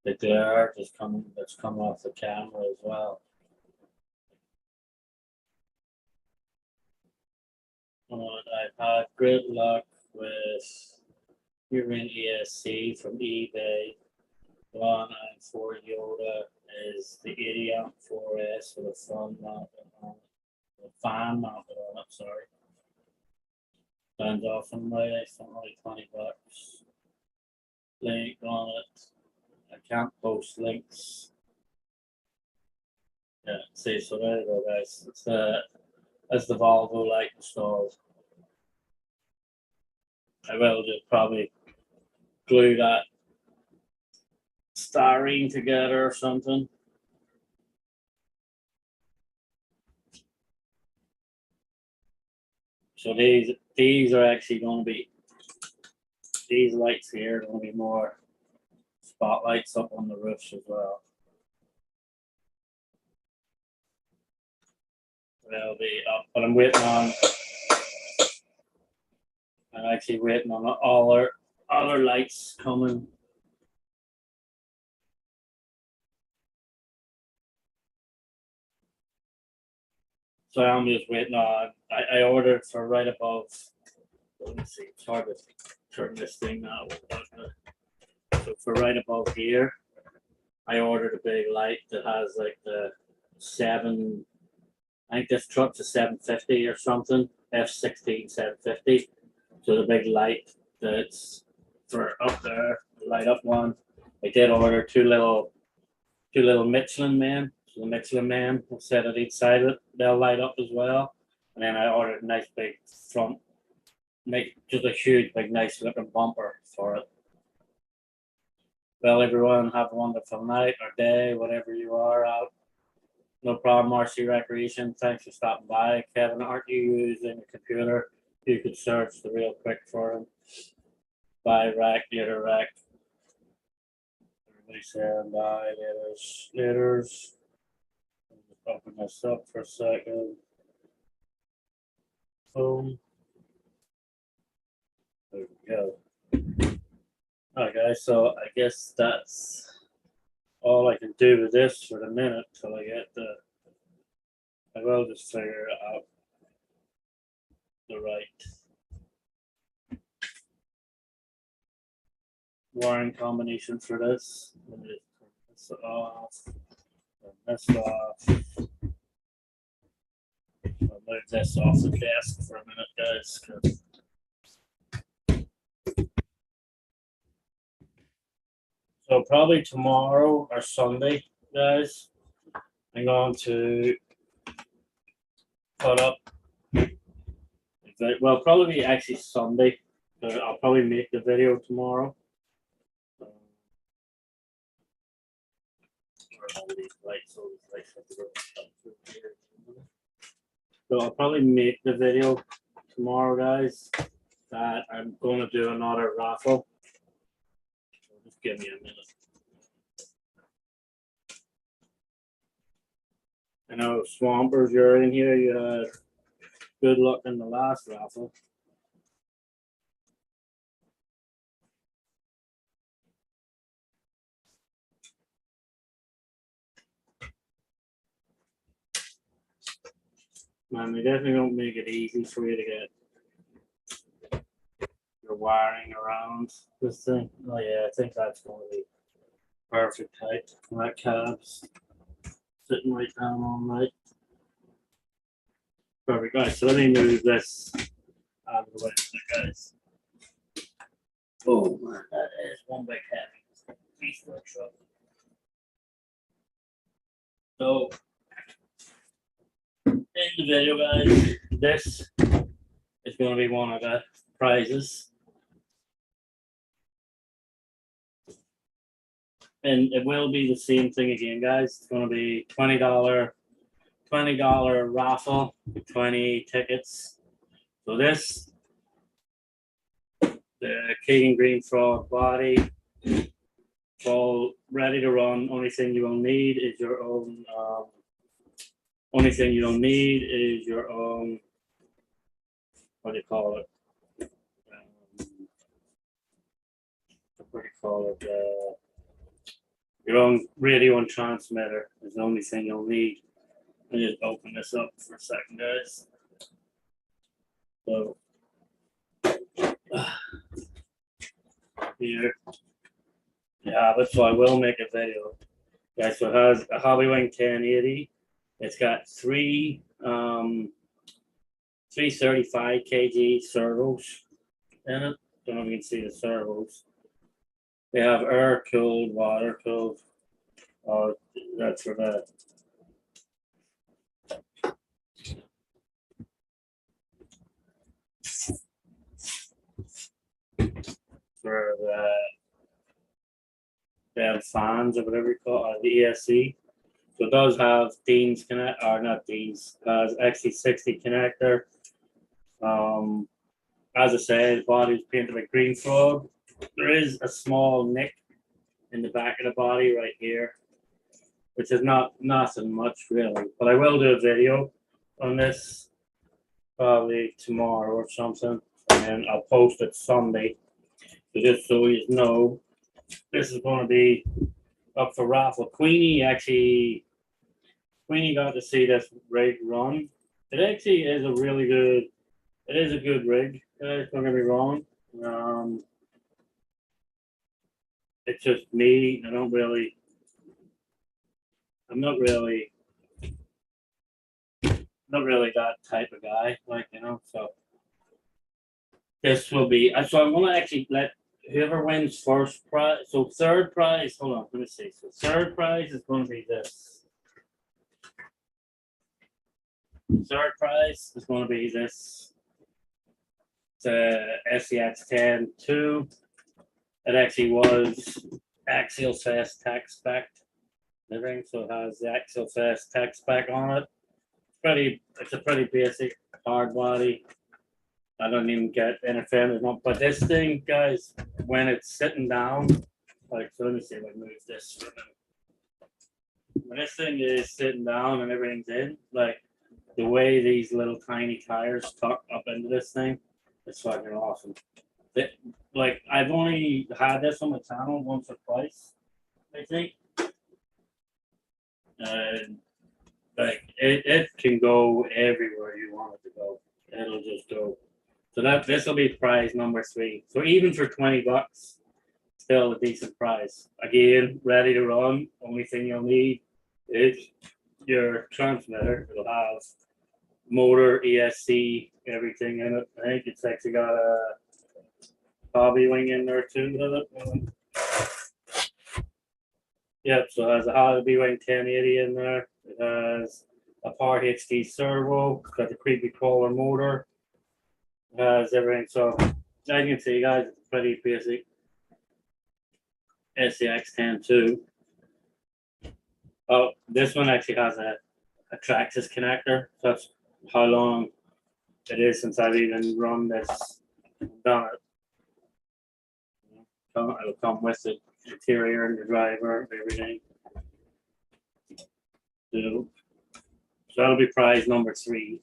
Speaker 1: The glare just that's coming off the camera as well. I've had great luck with hearing ESC from eBay. 194 Yoda is the 80 amp 4S with a front mounted on it, the fan mounted on it, sorry. Stands off in way, something like $20. Link on it. I can't post links. Yeah, see, so there you go, guys. That's the Volvo light installed. I will just probably glue that styrene together or something. So these are actually going to be, these lights here are going to be more spotlights up on the roofs as well. They'll be up, but I'm actually waiting on all our other lights coming. So I'm just waiting on, I ordered for right above, let me see, it's hard to turn this thing now. So for right above here, I ordered a big light that has like the I think this truck's a 750 or something, F16 750. So the big light that's for up there, the light up one. I did order two little Michelin men. So the Michelin man will set at each side of it. They'll light up as well. And then I ordered a nice big front, make just a huge, big, nice looking bumper for it. Well, everyone, have a wonderful night or day, whatever you are out. No problem, RC Recreation. Thanks for stopping by. Kevin, aren't you using a computer? You could search the real quick for him. Buy rack, litter rack. Everybody saying bye, litters. Open this up for a second. Boom. There we go. Alright guys, so I guess that's all I can do with this for the minute till I get I will just figure out the right wiring combination for this. Let me just turn this off. Turn this off. I'll move this off the desk for a minute, guys. So probably tomorrow or Sunday, guys, I'm going to put up. Well, probably actually Sunday. I'll probably make the video tomorrow. So I'll probably make the video tomorrow, guys. That I'm going to do another raffle. Just give me a minute. I know Swampers, you're in here. You had good luck in the last raffle. Man, they definitely don't make it easy for you to get your wiring around this thing. Oh yeah, I think that's going to be perfect height. That cab's sitting right down on right. Perfect, guys. So let me move this out of the way, guys. Oh man, that is one big heavy piece of truck. So in the video, guys, this is going to be one of the prizes. And it will be the same thing again, guys. It's going to be $20 raffle, 20 tickets. So this, the Keegan Green Frog body, all ready to run. Only thing you will need is your own. Only thing you don't need is your own. What do you call it? What do you call it? Your own radio and transmitter is the only thing you'll need. Let me just open this up for a second, guys. So here you have it. So I will make a video. Yeah, so it has a Hobbywing 1080. It's got three 335 kg servos in it. Don't know if you can see the servos. They have air cooled, water cooled. Oh, that's for that. For the they have fans or whatever you call it, the ESC. So it does have Dean's connect, or not Dean's, has XC60 connector. As I said, the body is painted like Green Frog. There is a small nick in the back of the body right here, which is not nothing much really. But I will do a video on this probably tomorrow or something, and I'll post it Sunday. So just so you know, this is going to be up for raffle. Queenie got to see this rig run. It actually is a really good. It is a good rig. Don't get me wrong. It's just me. I'm not really that type of guy. Like, so this will be. So I'm gonna actually let whoever wins first prize. So third prize. Hold on. Let me see. So third prize is going to be this. Third prize is going to be this. It's a SCX 10 2. It actually was Axial Fast tech spec. Everything, so it has the Axial Fast tech spec on it. It's a pretty basic hard body. I don't even get anything, but this thing, guys, when it's sitting down, like, so let me see if I move this for a minute. When this thing is sitting down and everything's in, like the way these little tiny tires tuck up into this thing, it's fucking awesome. Like I've only had this on my channel once or twice, I think. And like it can go everywhere you want it to go. It'll just go. So this will be prize number 3. So even for $20, still a decent prize. Again, ready to run. Only thing you'll need is your transmitter. It'll have motor, ESC, everything in it. I think it's actually got a hobby wing in there too with it. Yep, so it has a hobby wing 1080 in there. It has a Power HD servo, it's got the creepy crawler motor. It has everything. So as you can see, guys, it's pretty basic SCX10 too. Oh, this one actually has a Traxxas connector. So that's how long it is since I've even run this, done it. It'll come with the interior and the driver, everything. So that'll be prize number 3.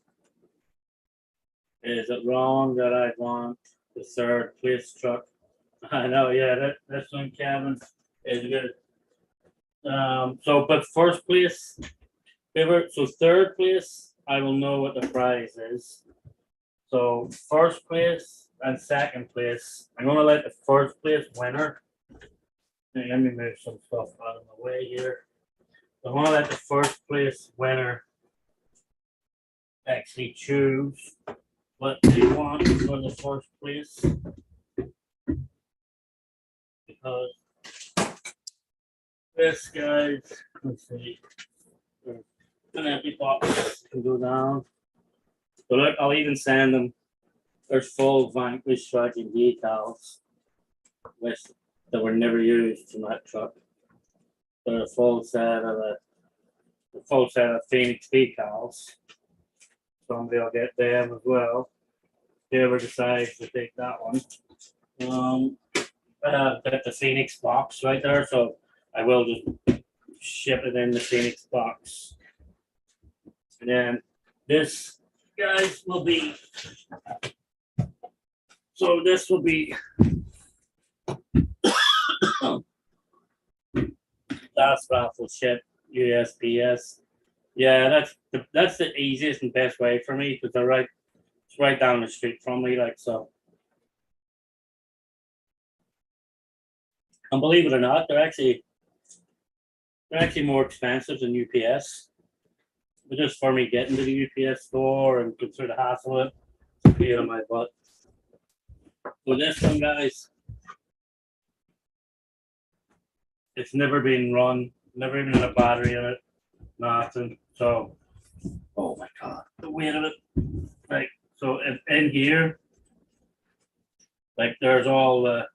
Speaker 1: Is it wrong that I want the 3rd place truck? I know, yeah, this one, Kevin, is good. So, but 1st place, so 3rd place, I will know what the prize is. So 1st place and 2nd place, I'm gonna let the 1st place winner. Let me move some stuff out of the way here. I'm gonna let the 1st place winner actually choose what they want for the 1st place. Because this, guys, let's see, an empty box can go down. So look, I'll even send them. There's full Vanquish tracking decals, which that were never used in that truck. There's a full set of Phoenix decals. Somebody will get them as well. Whoever decides to take that one. Got the Phoenix box right there, so I will just ship it in the Phoenix box. And then this, guys, will be, so this will be last raffle ship USPS. Yeah, that's the easiest and best way for me because it's right down the street from me, like so. And believe it or not, they're actually more expensive than UPS. But just for me getting to the UPS store and go through the hassle of it, it's a pain in my butt. So this one, guys, it's never been run, never even had a battery in it, nothing. So, oh my god, the weight of it. Like, so in here, like there's all the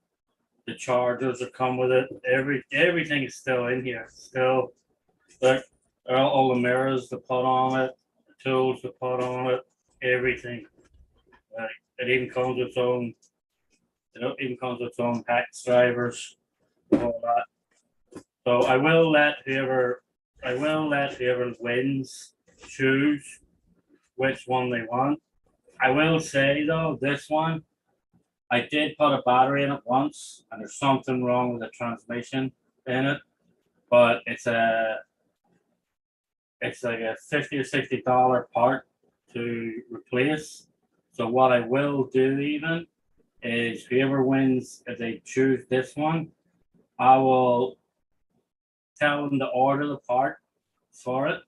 Speaker 1: chargers that come with it. Everything is still in here. Still, like all the mirrors to put on it, the tools to put on it, everything. Like it even comes with its own. It even comes with its own PAX drivers, all that. So I will let whoever wins choose which one they want. I will say though, this one, I did put a battery in it once, and there's something wrong with the transmission in it, but it's like a $50 or $60 part to replace. So what I will do even is whoever wins, if they choose this one, I will tell them to order the part for it,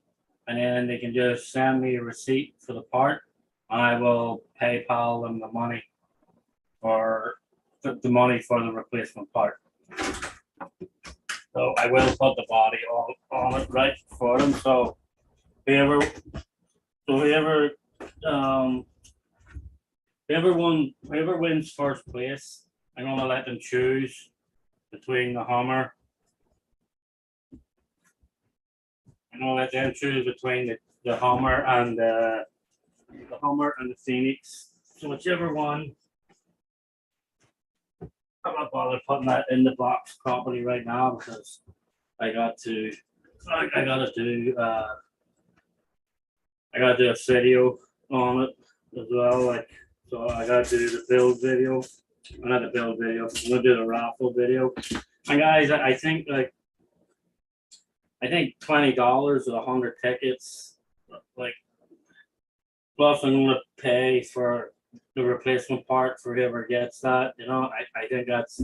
Speaker 1: and then they can just send me a receipt for the part. I will PayPal them the money for the replacement part. So I will put the body on it right for them. So whoever wins 1st place, I'm gonna let them choose between the Hummer I know that them choose between the Hummer and the Phoenix. So whichever one, I'm not bothered putting that in the box properly right now because I got to I gotta do I gotta do a video on it as well. Like so I gotta do the build video. Not the build video, I'm gonna do the raffle video. And guys, I think $20 or 100 tickets, like plus I'm gonna pay for the replacement part for whoever gets that. You know, I think that's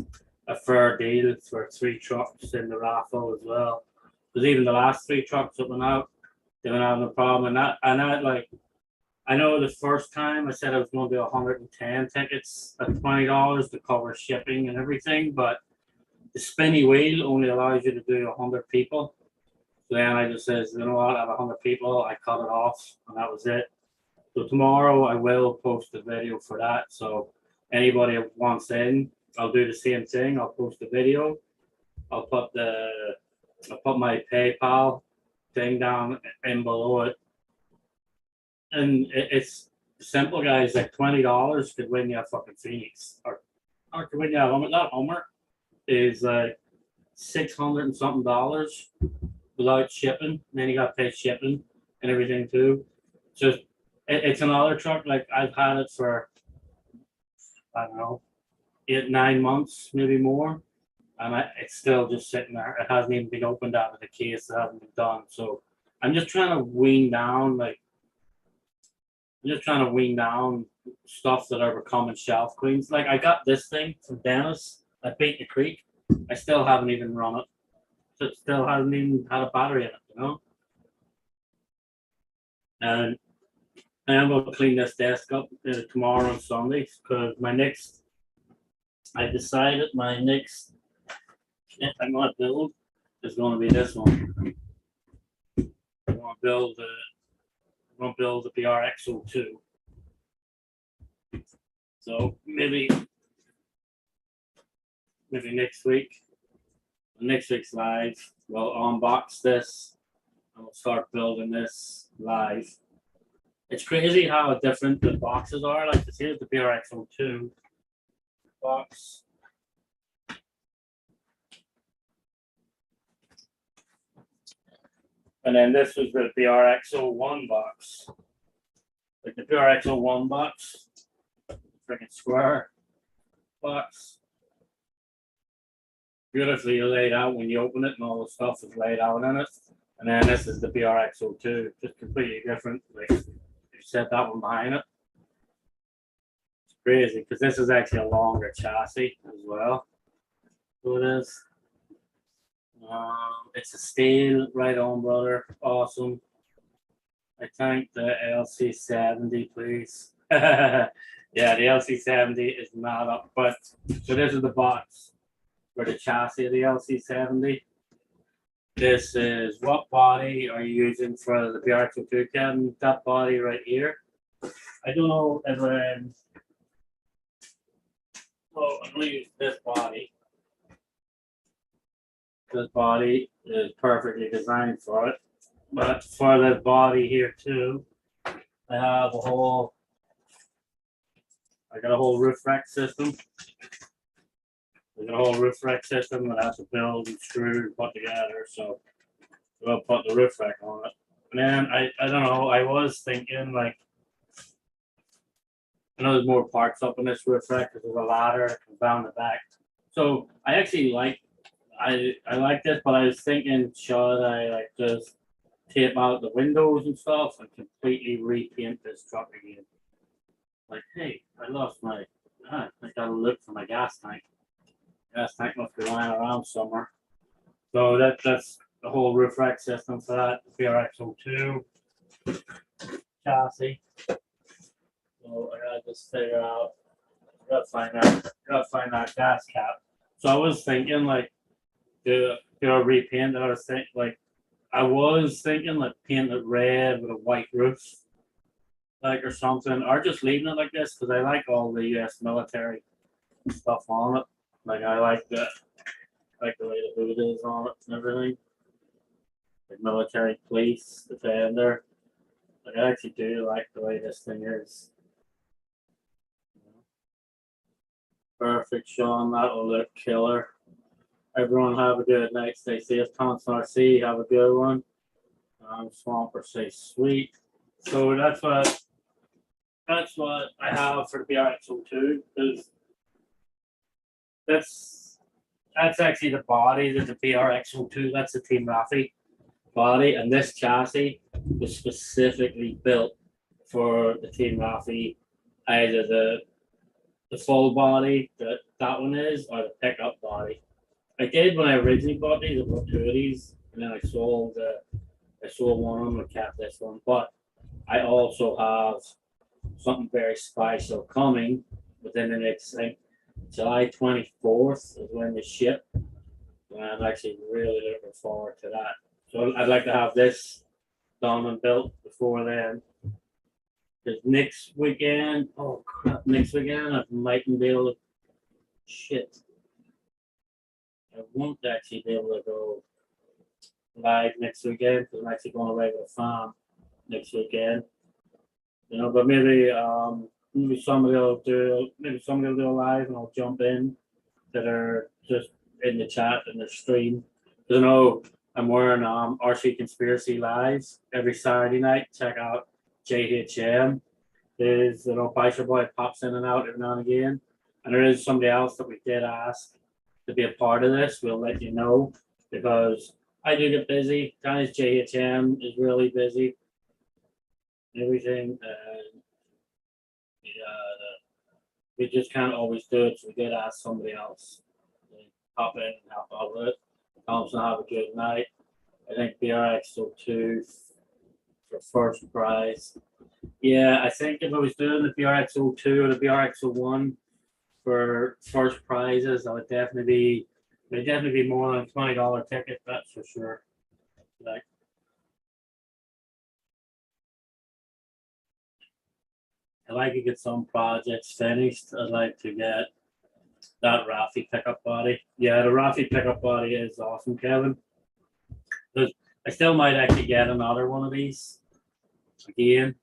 Speaker 1: a fair deal for 3 trucks in the raffle as well. Because even the last 3 trucks that went out, they went out no problem. And that like I know the first time I said I was going to do 110 tickets at $20 to cover shipping and everything, but the spinny wheel only allows you to do 100 people. So then I just says, you know what, I have 100 people, I cut it off, and that was it. So tomorrow I will post a video for that. So anybody who wants in, I'll do the same thing. I'll post a video. I'll put my PayPal thing down in below it. And it's simple, guys. Like $20 could win you a fucking Phoenix, or could win you a Hummer. That Hummer is like $600 and something without shipping. And then you got to pay shipping and everything too. Just it's another truck. Like I've had it for I don't know 8-9 months, maybe more, and it's still just sitting there. It hasn't even been opened out of the case. It hasn't been done. So I'm just trying to wean down stuff that are becoming shelf queens. Like I got this thing from Dennis at Beat Creek. I still haven't even run it. So it still hasn't even had a battery in it, you know? And I am going to clean this desk up tomorrow and Sunday because I decided my next kit I'm going to build is going to be this one. I'm going to build the BRX02. So maybe next week's live, we'll unbox this and we'll start building this live. It's crazy how different the boxes are. Like this here's the BRX02 box. And then this was the BRX01 box. Like the BRX01 box, freaking square box. Beautifully laid out when you open it, and all the stuff is laid out in it. And then this is the BRX02, just completely different. Like you set that one behind it. It's crazy because this is actually a longer chassis as well. So it is. It's a steel, right on, brother. Awesome. I thank the LC70, please. Yeah, the LC70 is not up, but so this is the box for the chassis of the LC70. This is what body are you using for the BRX02 cabin? That body right here. I don't know if I'm going to use this body. This body is perfectly designed for it. But for the body here too, I got a whole roof rack system. I got a whole roof rack system that I have to build and screw and put together. So we'll put the roof rack on it. And then I don't know, I was thinking like I know there's more parts up in this roof rack because there's a ladder that comes down the back. So I actually like this, but I was thinking should I like just tape out the windows and stuff and completely repaint this truck again. Like, hey, I lost my I gotta look for my gas tank. Gas tank must be lying around somewhere. So that's the whole roof rack system for that BRX02 chassis. So I gotta just figure out gotta find that gas cap. So I was thinking like do a repaint. I was thinking like paint it red with a white roof, like or something, or just leaving it like this because I like all the U.S. military stuff on it. Like I like the way the hood is on it and everything. like military police, defender. Like I actually do like the way this thing is. Perfect, Sean. That'll look killer. Everyone have a good night. Stay safe. Thompson RC, have a good one. Swamper say sweet. So that's what I have for the BRX02 because that's that's actually the body that the BRX02. That's the Team Rafi body, and this chassis was specifically built for the Team Rafi, either the full body that one is, or the pickup body. I did when I originally bought these. I bought two of these, and then I sold one of them and kept this one. But I also have something very special coming within the next, like, July 24th is when they ship. And I'm actually really looking forward to that. So I'd like to have this done and built before then. Because next weekend, oh crap, next weekend I mightn't be able to, shit. I won't actually be able to go live next weekend because I'm actually going away with a farm next weekend. But maybe somebody will do a live and I'll jump in that are just in the chat and the stream. Because I know I'm wearing RC Conspiracy Lives every Saturday night. Check out JHM. There's Biker Boy pops in and out every now and again. And there is somebody else that we did ask to be a part of this. We'll let you know because I do get busy. Guys, JHM is really busy. Everything. We just can't always do it, so we did ask somebody else to pop in and help out with it. Thompson, have a good night. I think BRX02 for first prize. Yeah, I think if I was doing the BRX02 or the BRX01 for first prizes, I would definitely be more than a $20 ticket, that's for sure. Like, I'd like to get some projects finished. I'd like to get that Rafi pickup body. Yeah, the Rafi pickup body is awesome, Kevin. I still might actually get another one of these again.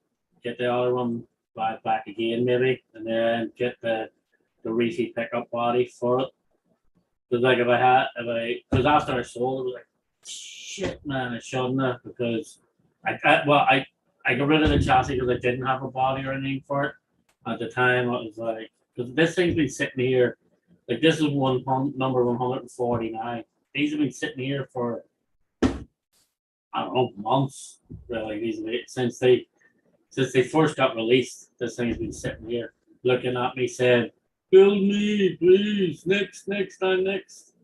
Speaker 1: Get the other one back again, maybe, and then get the Reefy pickup body for it. Because like because after I sold it, I was like, shit, man, I shouldn't have because I got rid of the chassis because I didn't have a body or anything for it. At the time, I was like, because this thing's been sitting here, like this is number 149. These have been sitting here for, I don't know, months, really. Since they first got released, this thing's been sitting here looking at me saying, build me, please, next time, next.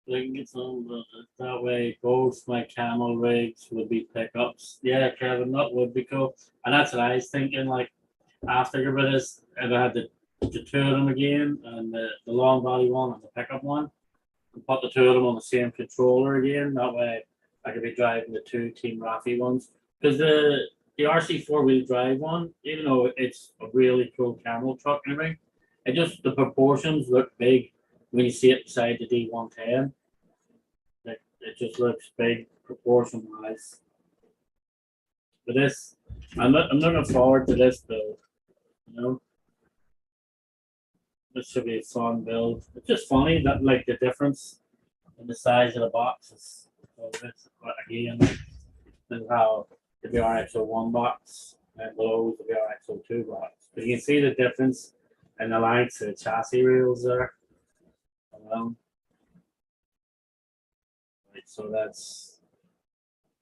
Speaker 1: So I can get some that way. Both my camel rigs would be pickups. Yeah, Kevin, that would be cool. And that's what I was thinking. Like after I get rid of this, if I had the two of them again, and the long body one and the pickup one, and put the two of them on the same controller again. That way, I could be driving the two Team Rafi ones. Because the RC 4-wheel drive one, even though it's a really cool camel truck and everything, the proportions look big when you see it beside the D110. It just looks big proportion wise. But this, I'm looking forward to this build. This should be a fun build. It's just funny that like the difference in the size of the boxes. So this again, this is how the BRX01 box and below the BRX02 box. But you can see the difference in the lengths of the chassis rails there. So that's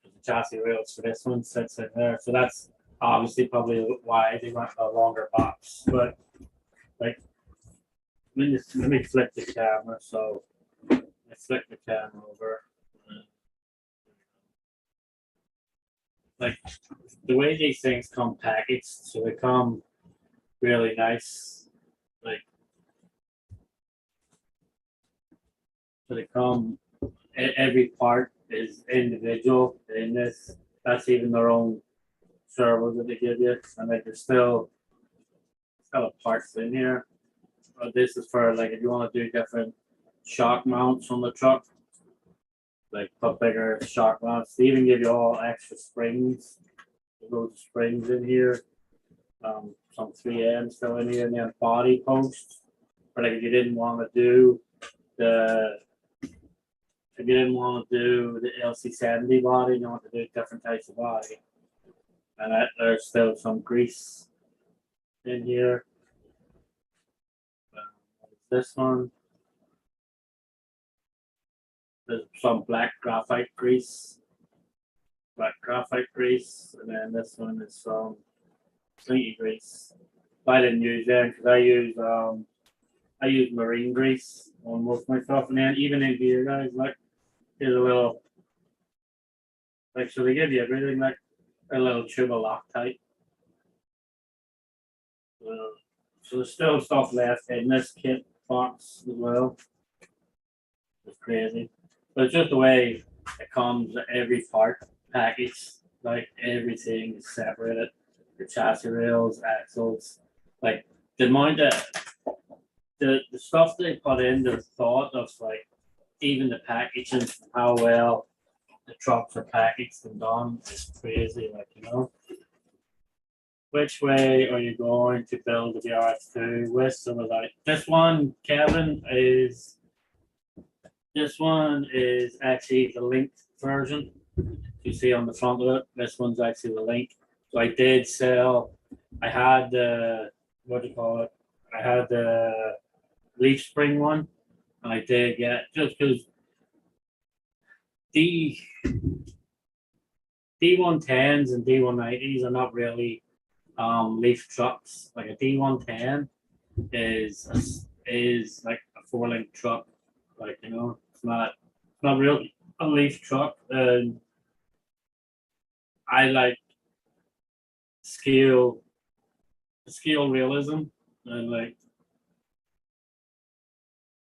Speaker 1: the chassis rails for this one sits in there. So that's obviously probably why they went a longer box. But like, let me flip the camera. So I flip the camera over. Like the way these things come packaged, so they come really nice. Like, so they come. Every part is individual in this. That's even their own servo that they give you, and like there's still parts in here. This is for like if you want to do different shock mounts on the truck. like put bigger sharp ones. They even give you all extra springs. There's loads of springs in here. Some 3M still in here, and then body posts. But like if you didn't want to do the if you didn't want to do the LC70 body, you want to do different types of body. And there's still some grease in here. This one. There's some black graphite grease. And then this one is some slinky grease. I didn't use them because I use marine grease on most of my stuff, and then even in here, guys, like here's a little, like, so they give you everything, like a little tube of Loctite. So there's still stuff left in this kit box as well. It's crazy, but it's just the way it comes. Every part package, like everything is separated. The chassis rails, axles, like the amount that the stuff they put in, the thought of like even the packaging, how well the trucks are packaged and done is crazy. Like, you know, which way are you going to build the RX2 with or without? This one, Kevin, is actually the linked version. You see on the front of it, this one's actually the link. So I did sell. I had the what do you call it? I had the leaf spring one, and I did get just because the D110s and D190s are not really leaf trucks. Like a D110 is like a 4-link truck. Like, you know, it's not really a leaf truck. And I like scale realism, and like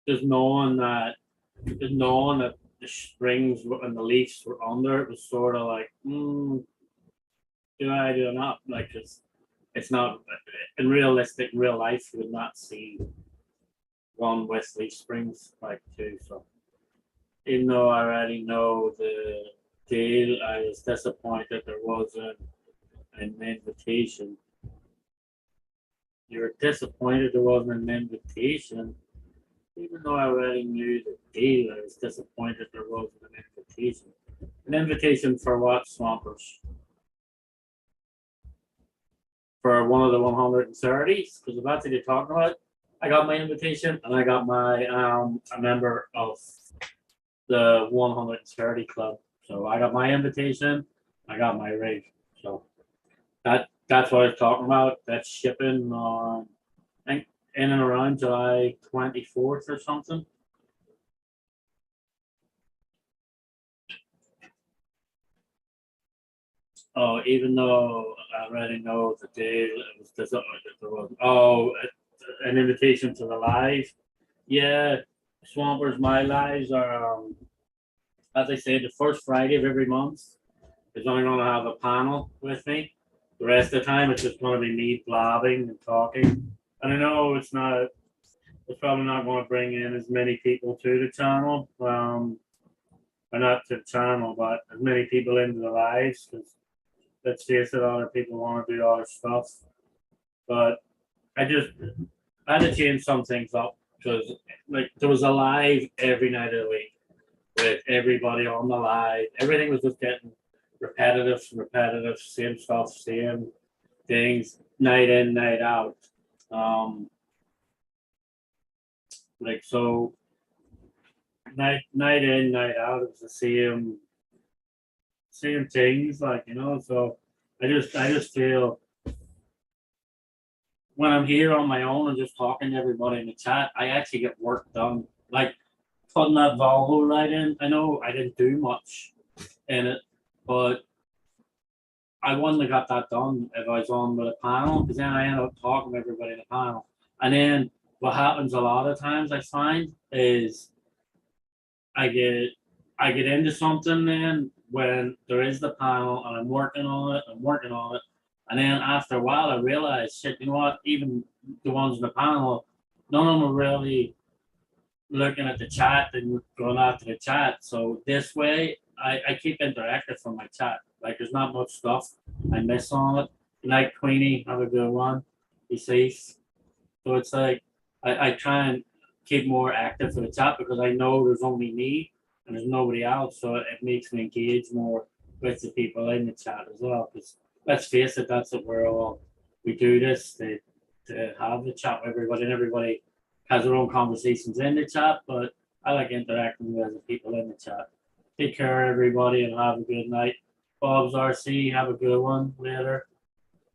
Speaker 1: just knowing that the springs and the leaves were under it was sort of like, do I not? Like, it's not in real life. You would not see one with leaf springs like two. So even though I already know the deal, I was disappointed there wasn't an invitation. You were disappointed there wasn't an invitation. Even though I already knew the deal, I was disappointed there wasn't an invitation. An invitation for what, Swampers? For one of the 130s? Because that's what you're talking about. I got my invitation, and I got my a member of the 130 club. So I got my invitation, I got my rig. So that's what I was talking about. That's shipping on, I think, in and around July 24th or something. Oh, even though I already know the day it was disappointed there was an invitation to the live. Yeah, Swampers, my lives are as I say, the first Friday of every month is only going to have a panel with me. The rest of the time, it's just going to be me blabbing and talking. And I know it's probably not going to bring in as many people to the channel, or not to the channel, but as many people into the lives, because let's face it, other people want to do other stuff. But I had to change some things up because like there was a live every night of the week with everybody on the live. Everything was just getting repetitive, same stuff, same things, night in, night out. Like so, night in, night out, it was the same things, like, you know. So I just feel when I'm here on my own and just talking to everybody in the chat, I actually get work done. Like putting that Volvo right in. I know I didn't do much in it, but I wouldn't have got that done if I was on with a panel, because then I end up talking to everybody in the panel. And then what happens a lot of times I find is I get into something then when there is the panel and I'm working on it, and then after a while I realize, shit, you know what? Even the ones in the panel, none of them are really looking at the chat and going after the chat. So this way, I keep interactive from my chat. Like there's not much stuff I miss on it. Good night, Queenie. Have a good one. Be safe. So it's like I try and keep more active for the chat because I know there's only me and there's nobody else. So it makes me engage more with the people in the chat as well. Because let's face it, that's what we're all we do this to have the chat with everybody and everybody has their own conversations in the chat, but I like interacting with the people in the chat. Take care, everybody, and have a good night. Bob's RC, have a good one later.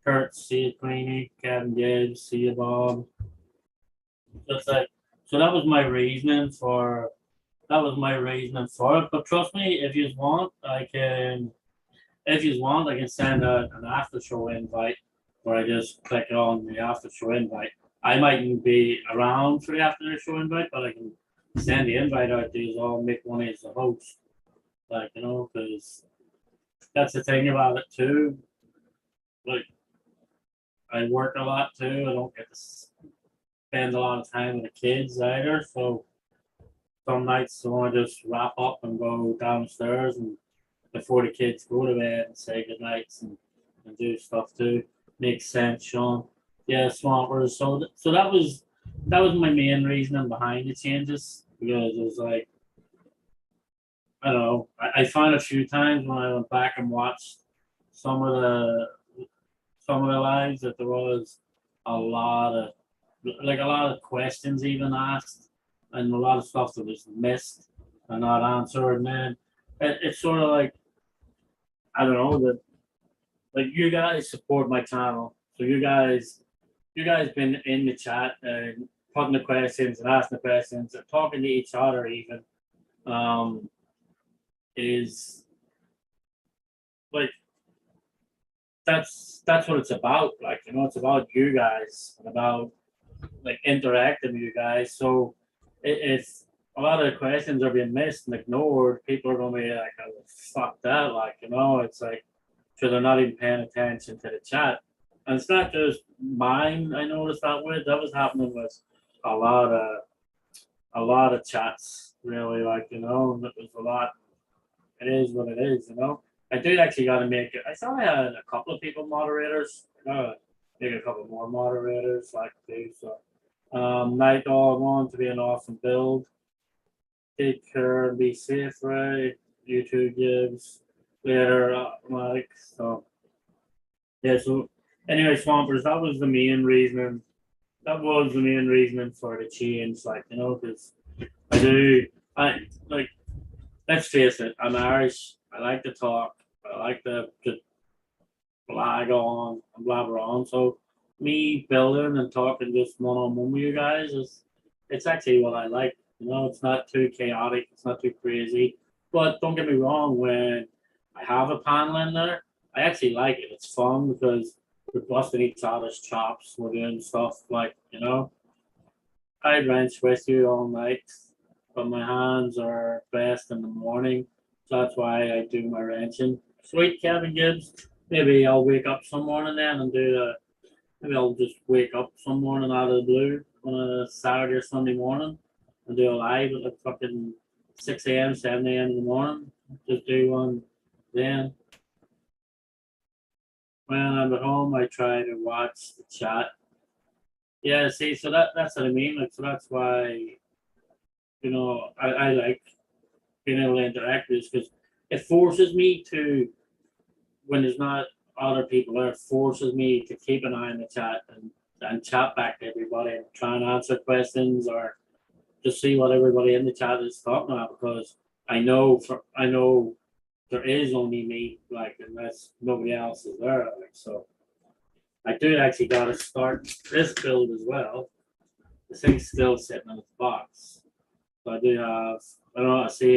Speaker 1: Kurt, see you, Queenie. Kevin Gibbs, see you, Bob. Just like so, that was my reasoning for it. But trust me, if you want, I can. If you want, I can send out an after show invite where I just click on the after show invite. I mightn't be around for the after show invite, but I can send the invite out to you all, make one as the host. Like, because that's the thing about it too. Like, I work a lot too. I don't get to spend a lot of time with the kids either. So some nights I want to just wrap up and go downstairs and before the kids go to bed and say good nights and do stuff too. Makes sense, Sean. Yeah, swampers. So that was my main reasoning behind the changes because it was like I don't know. I found a few times when I went back and watched some of the some of the lives that there was a lot of questions even asked and a lot of stuff that was missed and not answered. And then it's sort of like I don't know that like you guys support my channel, so you guys been in the chat and putting the questions and asking the questions and talking to each other even um, is like that's what it's about. Like it's about you guys and about like interacting with you guys. So if a lot of the questions are being missed and ignored, people are gonna be like, oh, "Fuck that!" Like it's like so they're not even paying attention to the chat. And it's not just mine. I noticed that with that was happening with a lot of a lot of chats. Really, like it was a lot. It is what it is. I did actually got to make it. I thought I had a couple of people moderators. Make a couple more moderators like too. So, night dog on to be an awesome build. Take care and be safe, right? YouTube gives later, Mike. So. Yeah, so anyway, Swampers, that was the main reason. That was the main reason for the change, because I do, I like, let's face it, I'm Irish. I like to talk. I like to blag on and blabber on. So me building and talking just one on one with you guys it's actually what I like. It's not too chaotic. It's not too crazy. But don't get me wrong, when I have a panel in there, I actually like it. It's fun because we're busting each other's chops. We're doing stuff I wrench with you all night, but my hands are best in the morning. So that's why I do my wrenching. Sweet Kevin Gibbs. Maybe I'll wake up some morning then and maybe I'll just wake up some morning out of the blue on a Saturday or Sunday morning and do a live at like fucking 6 a.m., 7 a.m. in the morning. Just do one then. When I'm at home, I try to watch the chat. Yeah, see, so that's what I mean. Like, so that's why, I like being able to interact with this because it forces me to, when there's not other people there, it forces me to keep an eye on the chat and chat back to everybody and try and answer questions or just see what everybody in the chat is talking about because I know there is only me, like unless nobody else is there. Like so I do actually gotta start this build as well. The thing's still sitting in its box. So I do have I don't know, I see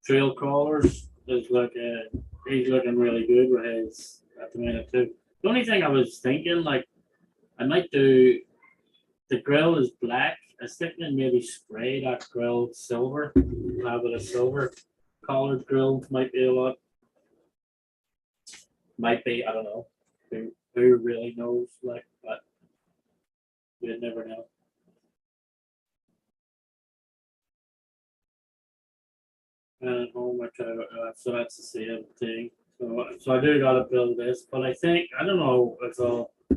Speaker 1: trail crawlers is looking he's looking really good with his at the minute too. The only thing I was thinking, like I might do the grill is black. I was thinking maybe spray that grill silver. Have it a silver colored grill might be a lot. Might be, I don't know. Who really knows? Like, but you never know. And at home I try to, so that's the same thing. So I do gotta build this, but I think I don't know. It's all I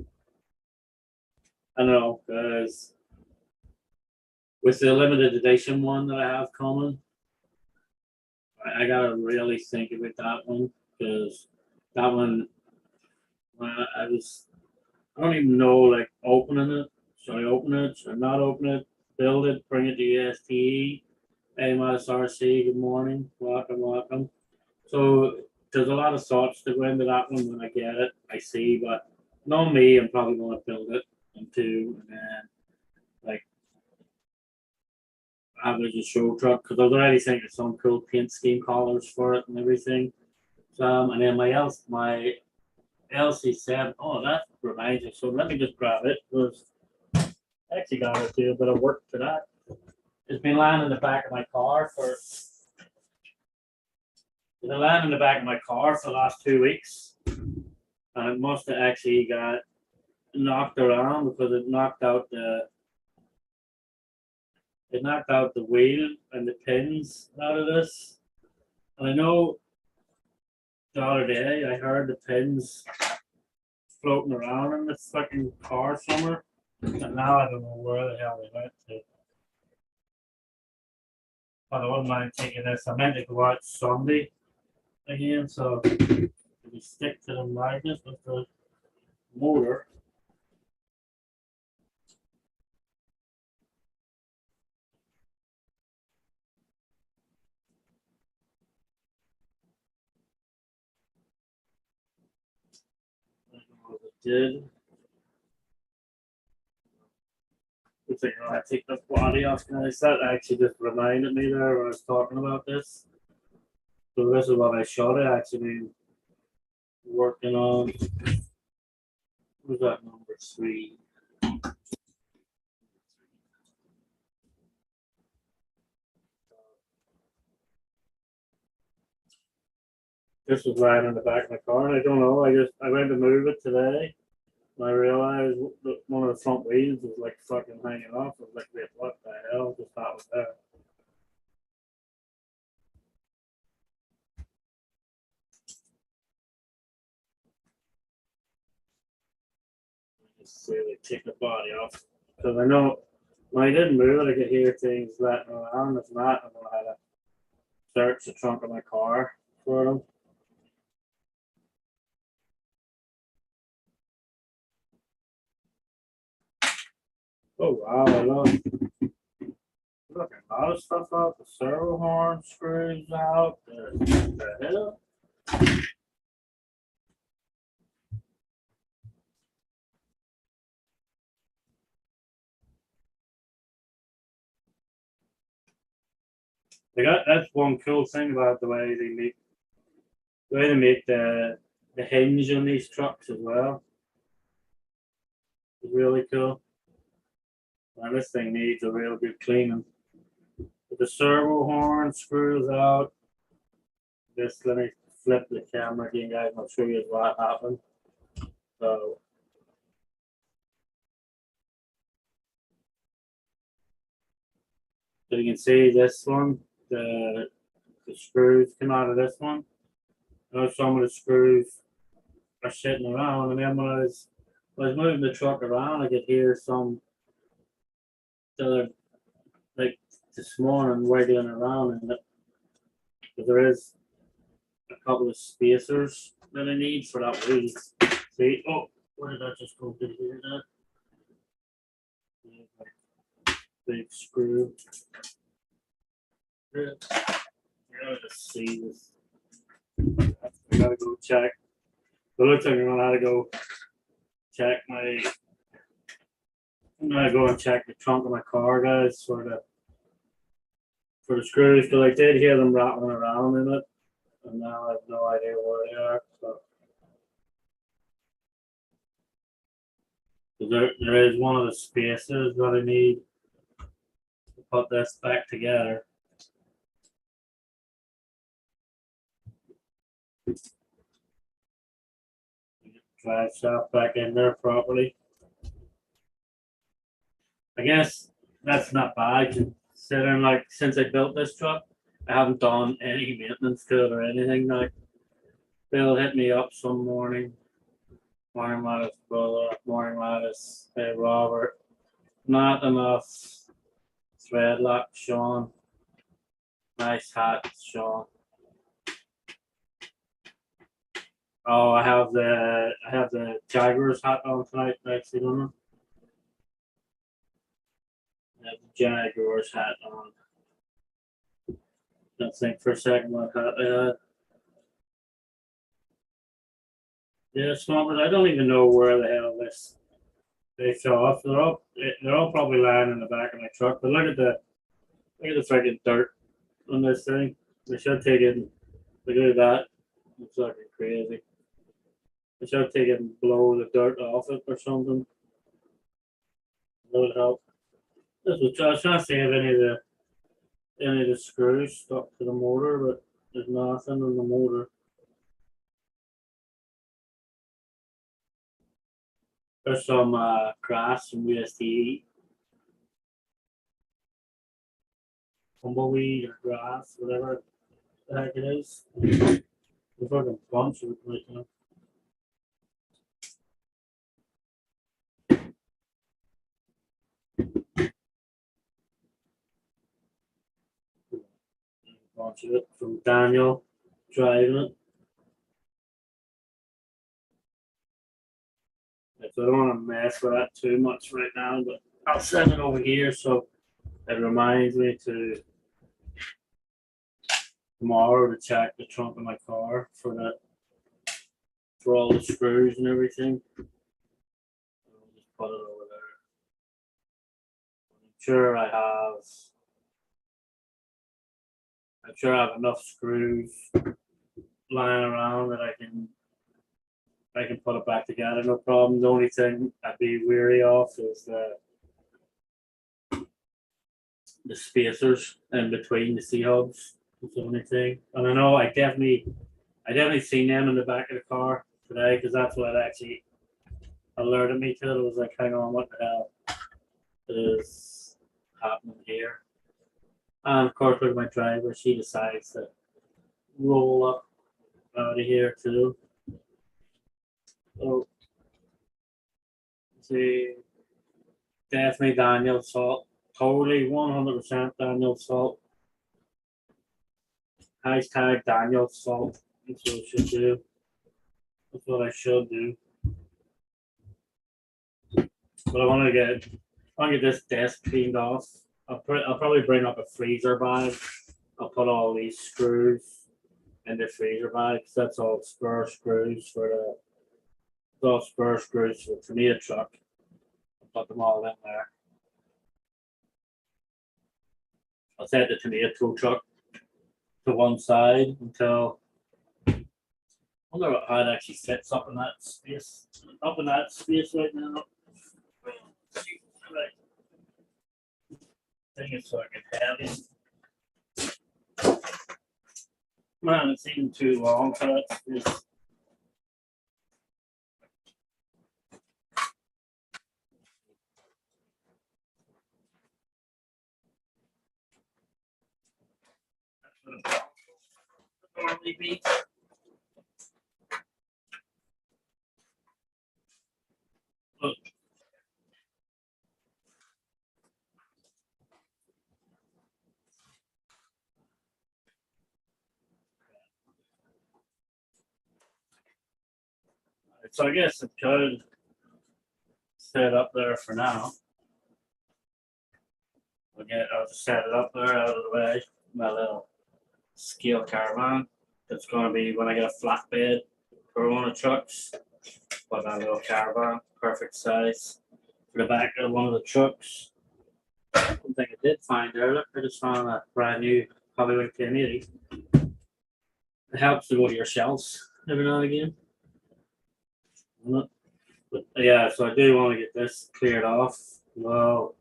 Speaker 1: don't know because with the limited edition one that I have coming, I gotta really think about that one because that one when I was I don't even know like opening it. Should I open it? Should I not open it? Build it, bring it to USTE. Hey, Midas RC, good morning. Welcome, welcome. So there's a lot of thoughts to go into that one when I get it. I see, but knowing me, I'm probably going to build it into and then like have it as a show truck because I was already thinking of some cool paint scheme colors for it and everything. And then my LC7. Oh, that reminds me. So let me just grab it because I actually got to do a bit of work for that. It's been lying in the back of my car for. It's been lying in the back of my car for the last 2 weeks, and it must have actually got knocked around because it knocked out the wheel and the pins out of this. And I know the other day I heard the pins floating around in this fucking car somewhere, and now I don't know where the hell they went to. But I wouldn't mind taking this. I meant to go out Sunday again, so we stick to the magnets with the motor. I don't know if it did. Looks like I take the body off, guys. That actually just reminded me there when I was talking about this. So this is what I should have actually been working on. What's that number 3? This was lying in the back of my car, and I don't know. I went to move it today, and I realized one of the front wheels was like fucking hanging off. I was like, wait, what the hell? Just that was there. Just really take the body off because I know when I didn't move it, I could hear things letting around. If not, I'm gonna have to search the trunk of my car for them. Oh wow, I love look a lot of stuff out. The servo horn screws out. The hell? They got that's one cool thing about the way they make the hinge on these trucks as well. It's really cool. And this thing needs a real good cleaning. But the servo horn screws out. Just let me flip the camera again, guys. I'll show you what happened. So you can see this one, the screws come out of this one. Now some of the screws are sitting around, and then when I was moving the truck around, I could hear some the like this morning wiggling around in it. But there is a couple of spacers that I need for that wheel. See, oh, where did that just go to here? That big screw. Yeah, let's see this. I gotta go check. It looks like I'm gonna have to go check my. I'm gonna go and check the trunk of my car, guys, for the screws because I did hear them rattling around in it, and now I have no idea where they are. So there is one of the spacers that I need to put this back together. Drive shaft back in there properly. I guess that's not bad considering like since I built this truck, I haven't done any maintenance to it or anything. Like they'll hit me up some morning. Morning lattice, brother. Morning lattice. Hey Robert. Not enough thread lock, Sean. Nice hat, Sean. Oh, I have the Jaguars hat on tonight. Actually, don't know. I have the Jaguars hat on. Don't think for a second what hat I had. Yeah, Swampers. I don't even know where the hell this they show up. They're all probably lying in the back of my truck. But look at the freaking dirt on this thing. They should take it. Look at that. It's fucking crazy. They should take it and blow the dirt off it or something. That would help. I was trying to see if any of the screws stuck to the motor, but there's nothing on the motor. There's some grass from USDE, tumbleweed or grass, whatever the heck it is. The fucking bunch of it right now. Bunch of it from Daniel driving it. So I don't want to mess with that too much right now, but I'll send it over here so it reminds me to tomorrow to check the trunk of my car for all the screws and everything. I'll just put it over there. I'm sure I have enough screws lying around that I can put it back together, no problem. The only thing I'd be weary of is the spacers in between the C hubs. That's the only thing. And I know I definitely seen them in the back of the car today because that's what actually alerted me to it. It was like, hang on, what the hell is happening here? And of course, with my driver, she decides to roll up out of here too. So, see, definitely Daniel Salt. Totally 100% Daniel Salt. Hashtag Daniel Salt. That's what I should do. That's what I should do. But I want to get this desk cleaned off. I'll probably bring up a freezer bag. I'll put all these screws in the freezer bag. That's all spur screws for the tornado truck. I'll put them all in there. I'll set the tornado truck to one side until I wonder how it actually fits up in that space. Up in that space right now. Right. I think it's fucking heavy. Man, it's even too long for that space. Normally be. Look. So I guess it could set up there for now. I'll just set it up there out of the way. My little scale caravan. That's going to be when I get a flatbed for one of the trucks. But that little caravan, perfect size for the back of one of the trucks. One thing I did find there, look, I just found a brand new Hollywood 1080. It helps to go to your shelves every now and again. But yeah, so I do want to get this cleared off. Well,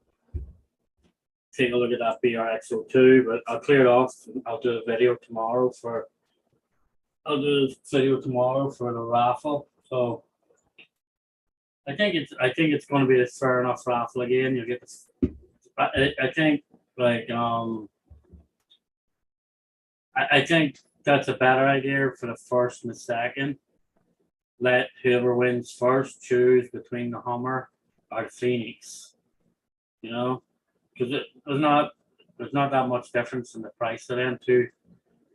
Speaker 1: take a look at that BRX02, but I'll clear it off. I'll do a video tomorrow for the raffle. So I think it's going to be a fair enough raffle again. You'll get this. I think like I think that's a better idea for the first and the second. Let whoever wins first choose between the Hummer or the Phoenix. You know, because there's not that much difference in the price of them two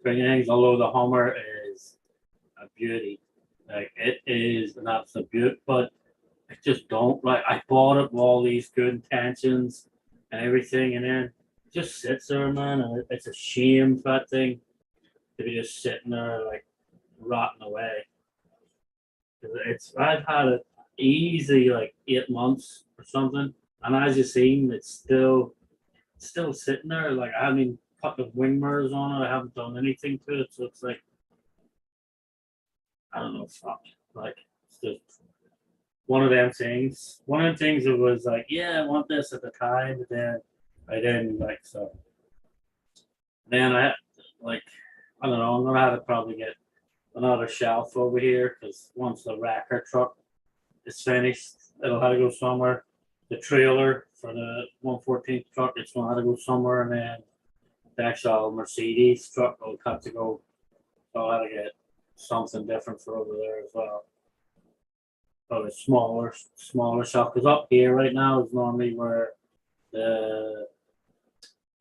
Speaker 1: things. Although the Hummer is a beauty, like it is an absolute beauty, but I just don't like. I bought it with all these good intentions and everything, and then it just sits there, man. And it's a shame for that thing to be just sitting there like rotting away. It's I've had it easy like 8 months or something, and as you seen, it's still sitting there. Like I haven't even put the wing mirrors on it. I haven't done anything to it, so it's like I don't know, fuck. Like it's just one of them things. One of them things that was like, yeah, I want this at the time, but then I didn't like so. Then I like I don't know. I'm gonna have to probably get another shelf over here because once the wrecker truck is finished, it'll have to go somewhere. The trailer for the 114th truck, it's gonna have to go somewhere, and then the actual Mercedes truck will have to go. So I'll have to get something different for over there as well. Probably smaller shelf. Because up here right now is normally where the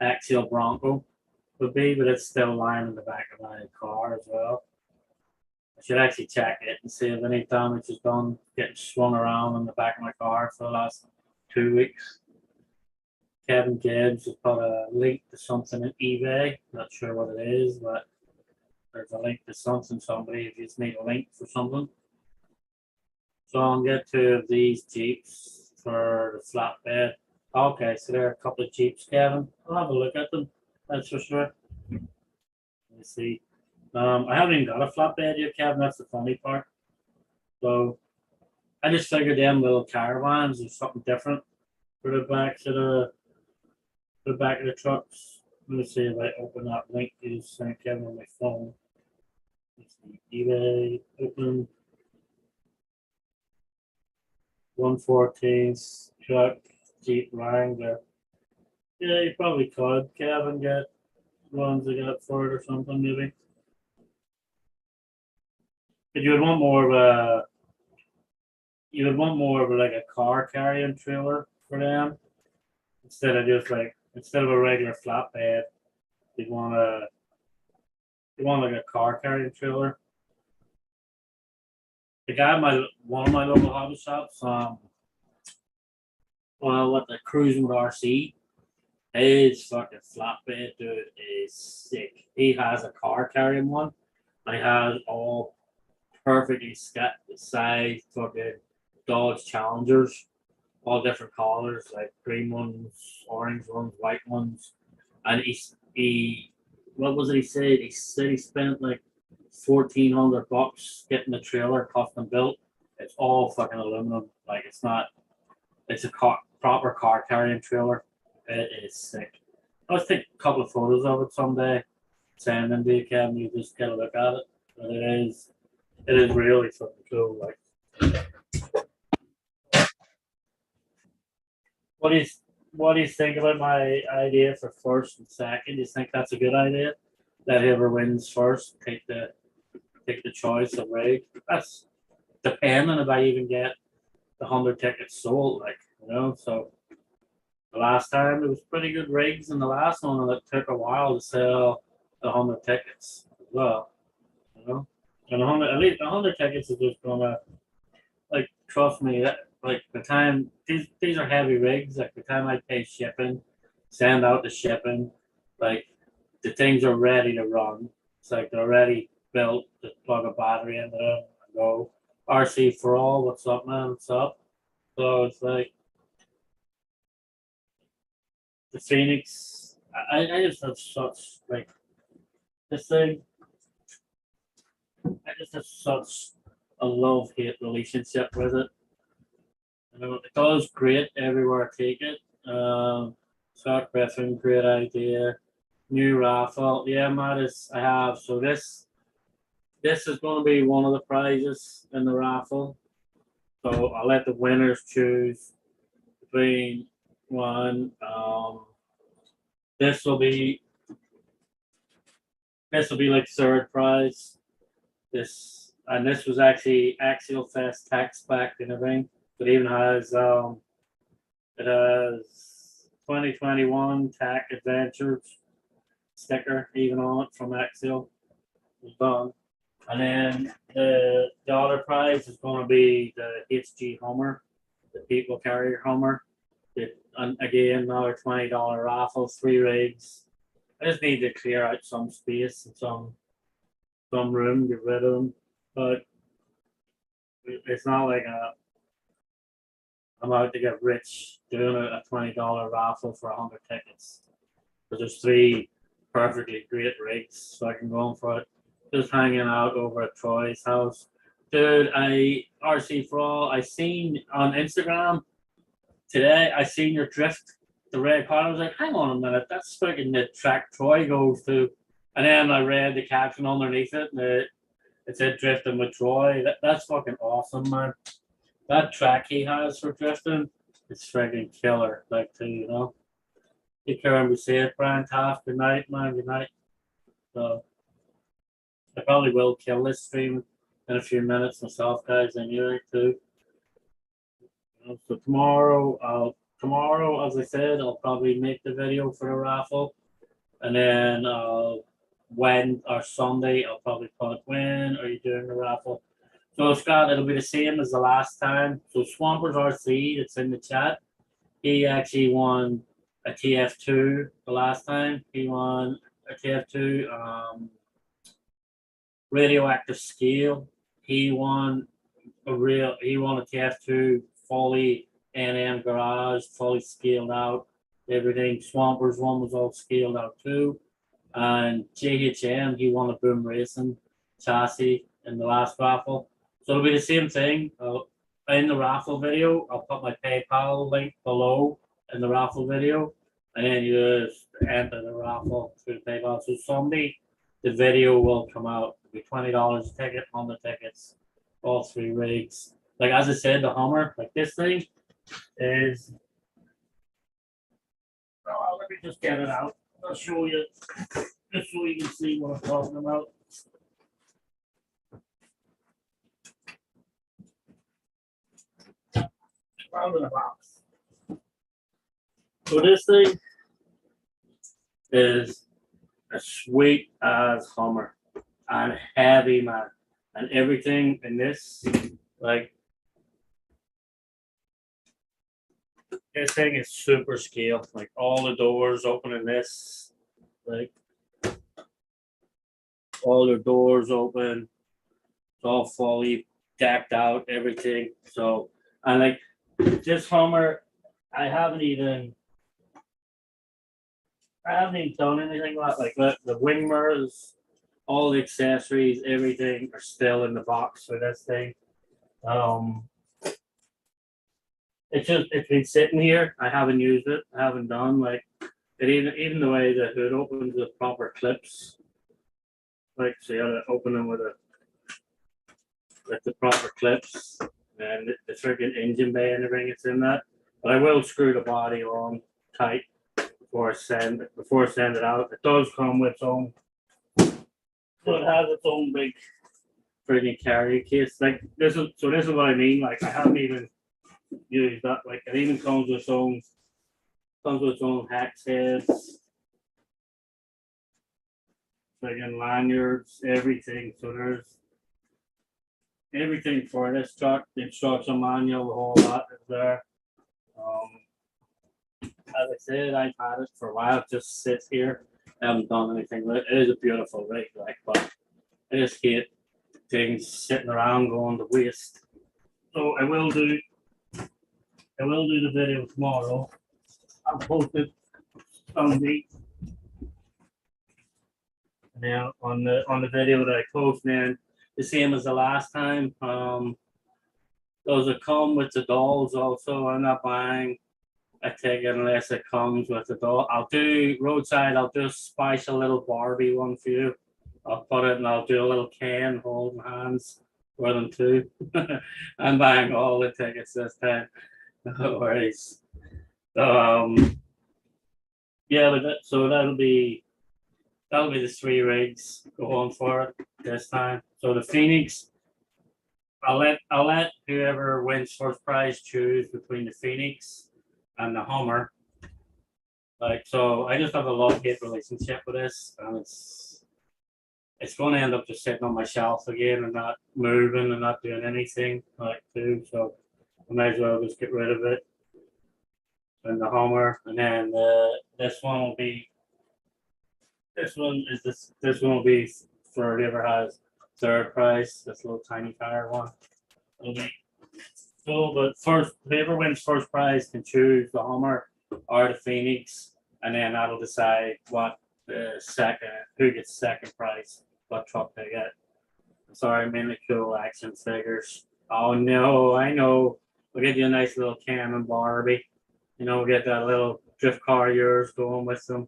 Speaker 1: axial Bronco would be, but it's still lying in the back of my car as well. I should actually check it and see if any damage is done getting swung around in the back of my car for the last 2 weeks. Kevin Gibbs has put a link to something at eBay. Not sure what it is, but there's a link to something. Somebody if you just need a link for something. So I'll get two of these Jeeps for the flatbed. Okay, so there are a couple of Jeeps, Kevin. I'll have a look at them. That's for sure. Let me see. I haven't even got a flatbed yet, Kevin. That's the funny part. So I just figured them little caravans is something different for the backs of the back of the trucks. Let me see if I open that link to St. Kevin on my phone. Let's see, eBay open 114th truck Jeep Wrangler. Yeah, you probably could, Kevin, get ones that got for it or something maybe. But you would want more of a, like a car carrying trailer for them instead of a regular flatbed. You'd want a you want like a car carrying trailer. The guy at my one of my local hobby shops, well, what the cruising with RC, his fucking flatbed dude is sick. He has a car carrying one, and he has all perfectly sized fucking Dodge Challengers, all different colors, like green ones, orange ones, white ones. And he what was it he said? He said he spent like $1,400 getting the trailer custom built. It's all fucking aluminum. Like it's a proper car carrying trailer. It is sick. I'll take a couple of photos of it someday. Send them to you, Kevin. You just get a look at it. But it is really fucking cool. Like, what do you what do you think about my idea for first and second? Do you think that's a good idea? That whoever wins first take the choice of rig. That's depending if I even get the 100 tickets sold. Like so the last time it was pretty good rigs, and the last one and it took a while to sell the 100 tickets as well. You know, and 100 at least 100 tickets is just gonna like trust me. Like the time these are heavy rigs. Like the time I pay shipping, send out the shipping, like the things are ready to run. It's like they're already built. Just plug a battery into them and go. RC for all. What's up, man? What's up? So it's like the Phoenix. I just have such like this thing. I just have such a love hate relationship with it. It goes great everywhere I take it. Scott Griffin, great idea. New raffle. Yeah, Mattis, I have. So this is going to be one of the prizes in the raffle. So I'll let the winners choose between one. This will be This will be like third prize. This was actually Axial Fest tax back and everything. It even has it has 2021 TAC Adventures sticker even on it from Axial. It's done. And then the other prize is going to be the HG Hummer, the People Carrier Hummer. And again, another $20 raffle, 3 rigs. I just need to clear out some space and some room, get rid of them. But it's not like I'm out to get rich doing a $20 raffle for 100 tickets. But there's 3 perfectly great rigs, so I can go on for it. Just hanging out over at Troy's house. Dude, RC for all, I seen on Instagram today, I seen your drift, the red car. I was like, hang on a minute, that's fucking the track Troy goes to. And then I read the caption underneath it, and it said drifting with Troy. That's fucking awesome, man. That track he has for drifting, it's freaking killer. Like, too, you know. Take care and be safe, Brian Taft. Good night, man. Good night. So, I probably will kill this stream in a few minutes myself, guys, anyway, too. So tomorrow, as I said, I'll probably make the video for the raffle, and then when or Sunday, I'll probably put when are you doing the raffle. So Scott, it'll be the same as the last time. So Swampers RC, that's in the chat. He actually won a TF2 the last time. He won a TF2 radioactive scale. He won a TF2 fully NM garage, fully scaled out, everything. Swampers one was all scaled out too. And JHM, he won a Boom Racing chassis in the last raffle. So it'll be the same thing. In the raffle video, I'll put my PayPal link below in the raffle video, and then you just enter the raffle through the PayPal. So Sunday, the video will come out. It'll be $20 a ticket on the tickets, all 3 rigs. Like as I said, the Hummer, like this thing is. Oh, let me just get it out. I'll show you, just so you can see what I'm talking about. Out of the box. So this thing is a sweet as Hummer and heavy, man, and everything in this, like this thing is super scale. Like all the doors open in this, like all the doors open. It's all fully decked out, everything. So and like this Hummer, I haven't even done anything like the wing mirrors, all the accessories, everything are still in the box for this thing. It's been sitting here. I haven't used it. I haven't done like it even the way the hood opens with proper clips. Like so you gotta open them with the proper clips and the freaking engine bay and everything it's in that. But I will screw the body on tight before I send it out. It does come with its own, so it has its own big freaking carry case. Like this is what I mean. Like I haven't even used that. Like it even comes with its own hex heads, friggin' lanyards, everything. So there's everything for this truck. The instruction manual, the whole lot is there. As I said, I've had it for a while. It just sits here. I haven't done anything with it. It is a beautiful rig, like, but I just hate things sitting around going to waste. So I will do the video tomorrow. I'll post it Sunday. And then on the video that I post, then the same as the last time. Those that come with the dolls also. I'm not buying a ticket unless it comes with the doll. I'll do roadside. I'll just spice a little Barbie one for you. I'll put it and I'll do a little Ken holding hands for them too. I'm buying all the tickets this time. No worries. Yeah, but so that'll be that'll be the three rigs going for it this time. So the Phoenix, I'll let whoever wins first prize choose between the Phoenix and the Hummer. Like, so I just have a love-hate relationship with this, and it's going to end up just sitting on my shelf again and not moving and not doing anything like too. So I might as well just get rid of it. And the Hummer, and then this one will be. This one is this. This one will be for whoever has third prize. This little tiny tire one. It'll be cool, but first, whoever wins first prize can choose the Hummer or the Phoenix, and then that'll decide what the second, who gets second prize, what truck they get. Sorry, mainly cool action figures. Oh no, I know. We'll get you a nice little Cam and Barbie. We'll get that little drift car of yours going with them.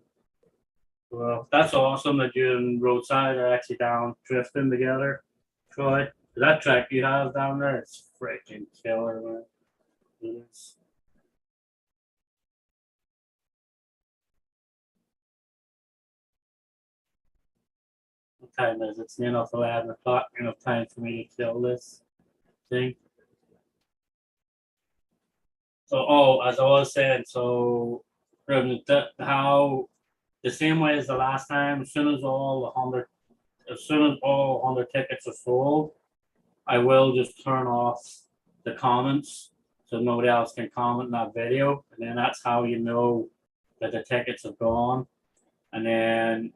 Speaker 1: Well, that's awesome that you and Roadside are actually down drifting together, Troy. That track you have down there, it's freaking killer, man. It is. What time is it? It's near enough 11 o'clock. Enough time for me to kill this thing. So, as I was saying, so how the same way as the last time, as soon as all 100 tickets are sold, I will just turn off the comments so nobody else can comment in that video, and then that's how you know that the tickets are gone. And then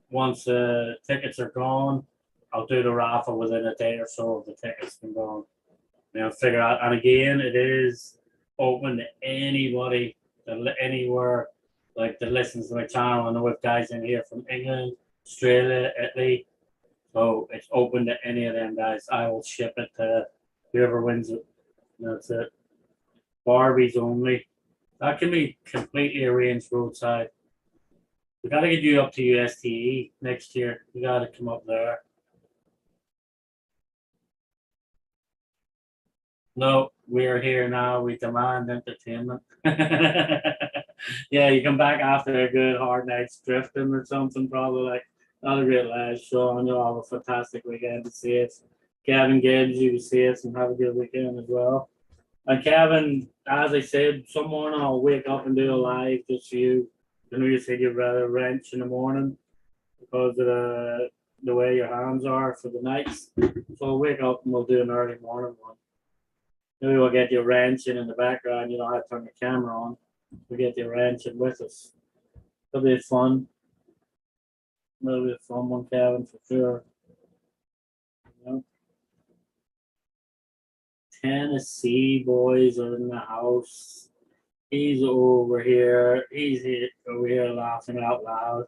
Speaker 1: once the tickets are gone, I'll do the raffle within a day or so of the tickets being gone. Figure out. And again, it is open to anybody anywhere like that listens to my channel. I know we have guys in here from England, Australia, Italy. So it's open to any of them guys. I will ship it to whoever wins it. That's it. Barbies only. That can be completely arranged Roadside. We got to get you up to USTE next year. You got to come up there. No, we are here now. We demand entertainment. Yeah, you come back after a good hard night's drifting or something, probably like not a great last show. I know I'll have a fantastic weekend to see it. Kevin Gibbs, you can see us and have a good weekend as well. And Kevin, as I said, some morning I'll wake up and do a live just for you. I know you said you'd rather wrench in the morning because of the way your hands are for the nights. So I'll wake up and we'll do an early morning one. Maybe we'll get you wrenching in the background. You don't have to turn the camera on. We'll get you wrenching with us. It'll be fun. It'll be a fun one, Kevin, for sure. Tennessee boys are in the house. He's over here. He's over here laughing out loud.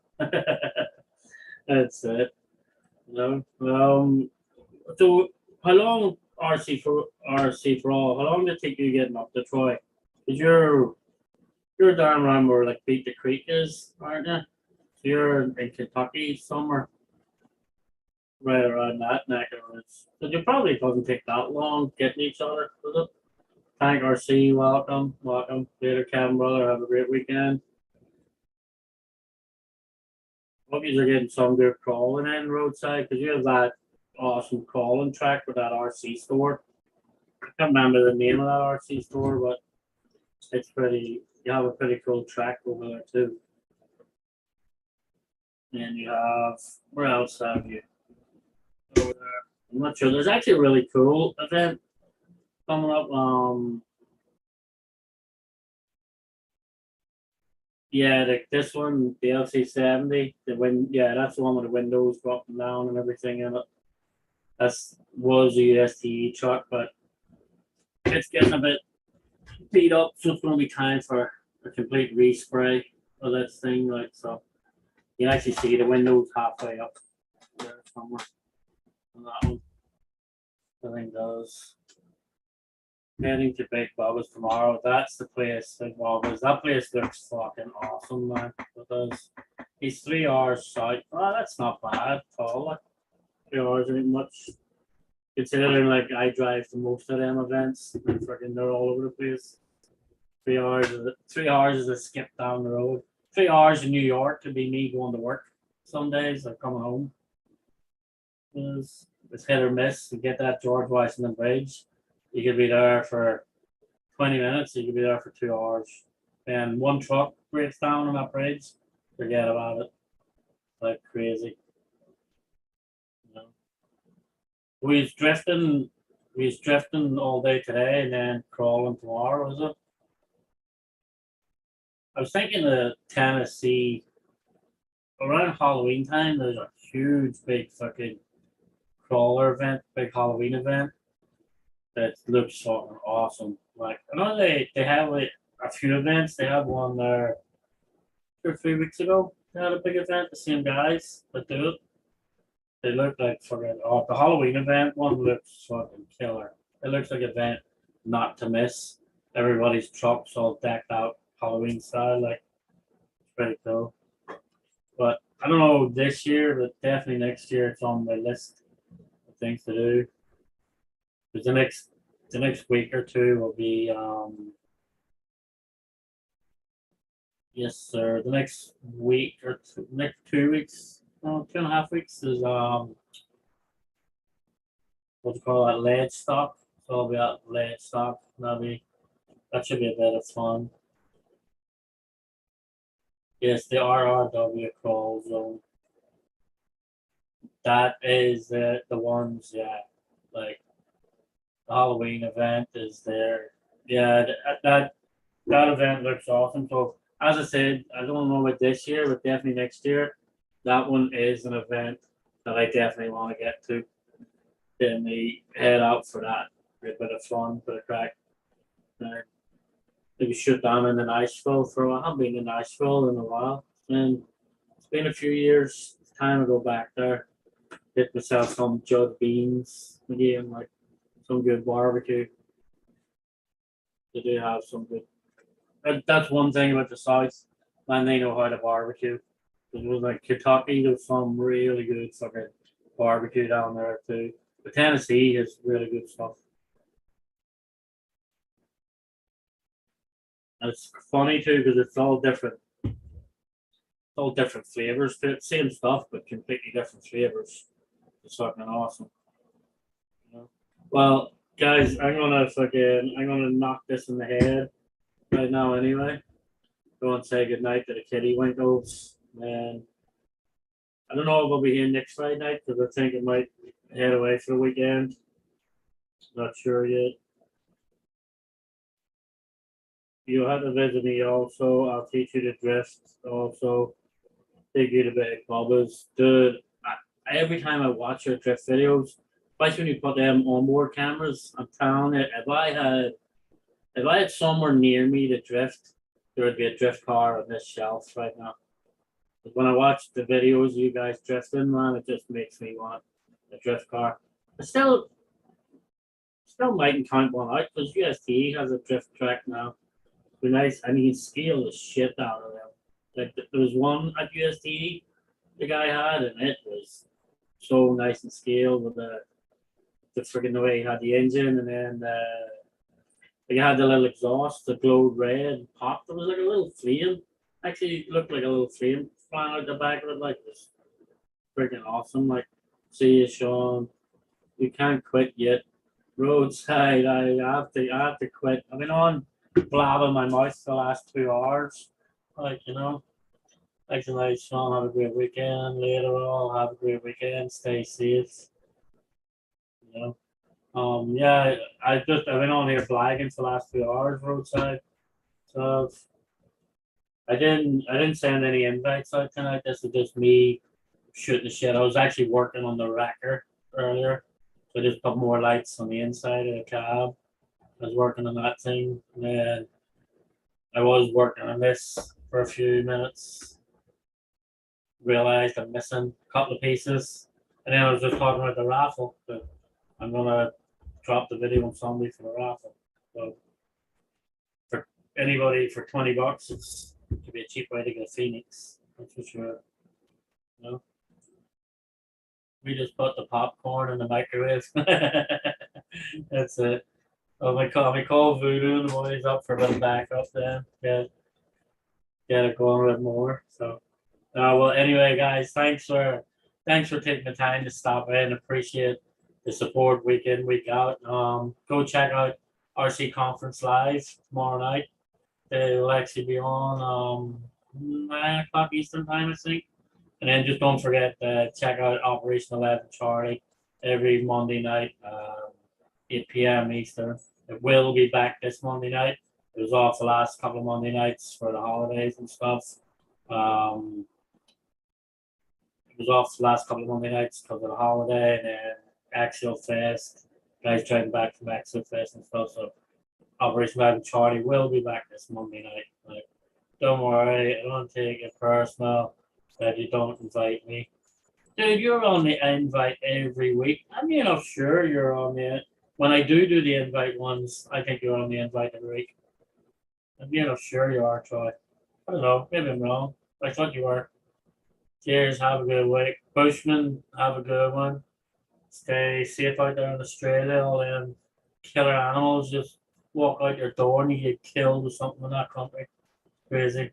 Speaker 1: That's it. So how long RC for all? How long did it take you getting up to Troy? Because you're down around where like Beat the Creek is, aren't you? So you're in Kentucky somewhere, right around that neck of the woods. So it probably doesn't take that long getting each other, does it? Tank RC, welcome. Later, Kevin, brother. Have a great weekend. Hope you are getting some good crawling in Roadside because you have that awesome crawling track with that RC store. I can't remember the name of that RC store, but it's pretty. You have a pretty cool track over there too. And you have where else have you over there? I'm not sure. There's actually a really cool event coming up. Yeah, this one, the LC70, that's the one with the windows dropping down and everything in it. Was a USTE truck, but it's getting a bit beat up, so it's going to be time for a complete respray of this thing. Like, so you can actually see the windows halfway up there somewhere on that one. The thing does. Heading to Big Bubba's tomorrow. That's the place, Big Bubba's. That place looks fucking awesome, man. It does. He's 3 hours south. Oh, that's not bad at all. Like, 3 hours ain't much. Considering like I drive to most of them events, and freaking they're all over the place. 3 hours is a skip down the road. 3 hours in New York could be me going to work. Some days like coming home is it's hit or miss. You get that George Washington Bridge, you could be there for 20 minutes, you could be there for 2 hours. And one truck breaks down on that bridge, forget about it. Like crazy. You know. We was drifting all day today and then crawling tomorrow, was it? I was thinking of Tennessee around Halloween time. There's a huge, big fucking crawler event, big Halloween event that looks fucking awesome. Like I know they have like a few events. They had one there 2 or 3 weeks ago. They had a big event. The same guys that do it. They look like fucking. Oh, the Halloween event one looks fucking killer. It looks like an event not to miss. Everybody's trucks all decked out Halloween style. Like it's pretty cool. But I don't know this year, but definitely next year it's on my list of things to do. Because the next week or two will be yes sir. The next week or next 2 weeks, no, 2.5 weeks is what do you call that, ledge stop. So I'll be at ledge stop. That should be a bit of fun. Yes, the RRW crawl zone. That is the ones, yeah. Like the Halloween event is there. Yeah, that event looks awesome. So as I said, I don't know about this year, but definitely next year. That one is an event that I definitely want to get to. Then we head out for that. A bit of fun, bit of crack. Uh, Maybe shoot down in Nashville for a while. I haven't been in Nashville in a while. And it's been a few years. It's time to go back there. Get myself some Judd beans again, like some good barbecue. They do have some good. That's one thing about the South, man. They know how to barbecue. It was like Kentucky, there's some really good fucking barbecue down there too. But Tennessee has really good stuff. And it's funny too because it's all different flavors to it. Same stuff, but completely different flavors. It's fucking awesome. You know? Well, guys, I'm gonna knock this in the head right now anyway. Go and say goodnight to the kitty winkles. And I don't know if I'll be here next Friday night because I think it might head away for the weekend. Not sure yet. You'll have to visit me also. I'll teach you to drift also. Take you to big bubbles. Dude, every time I watch your drift videos, especially when you put them onboard cameras, I'm telling you, if I had somewhere near me to drift, there would be a drift car on this shelf right now. But when I watch the videos of you guys drifting, man, it just makes me want a drift car. I still mightn't count one out because UST has a drift track now. Be nice. I mean, scale the shit out of them. Like there was one at UST the guy had, and it was so nice and scaled with the freaking way he had the engine, and then he had the little exhaust that glowed red and popped. There was like a little flame. Actually, it looked like a little flame flying out the back of it. Like it was freaking awesome. Like, see you, Sean. You can't quit yet. Roadside. I have to quit. I've been on blabbing my mouth the last 2 hours. Like, thanks a lot, Sean. Have a great weekend. Later on, have a great weekend. Stay safe. You know. Yeah, I've been on here flagging for the last 2 hours roadside. So I didn't send any invites out tonight. This is just me shooting the shit. I was actually working on the wrecker earlier. So I just put more lights on the inside of the cab. I was working on that thing. And then I was working on this for a few minutes. Realized I'm missing a couple of pieces. And then I was just talking about the raffle. But I'm gonna drop the video on Sunday for the raffle. So for anybody for $20, it could be a cheap way to get a Phoenix. That's for sure. You know? We just put the popcorn in the microwave. That's it. Oh, we call Voodoo and the boys up for a bit of backup then. Get it going a bit more. So Well, anyway, guys, thanks for taking the time to stop in. Appreciate the support week in, week out. Go check out RC Conference Live tomorrow night. They will actually be on 9 o'clock Eastern time, I think. And then just don't forget to check out Operation 11 Charlie every Monday night, 8 p.m. Eastern. It will be back this Monday night. It was off the last couple of Monday nights for the holidays and stuff. Um, it was off the last couple of Monday nights because of the holiday and then Axial Fest. Guys driving back from Axial Fest and stuff. So Operation 11 Charlie will be back this Monday night. Like, don't worry, I don't take it personal that you don't invite me. Dude, you're on the invite every week. I mean, I'm sure you're on the. When I do the invite ones, I think you're on the invite every week. I mean, I'm sure you are, Troy. I don't know. Maybe I'm wrong. I thought you were. Cheers. Have a good week. Bushman, have a good one. Stay safe out there in Australia. All them killer animals just walk out your door and you get killed or something in that country. Crazy.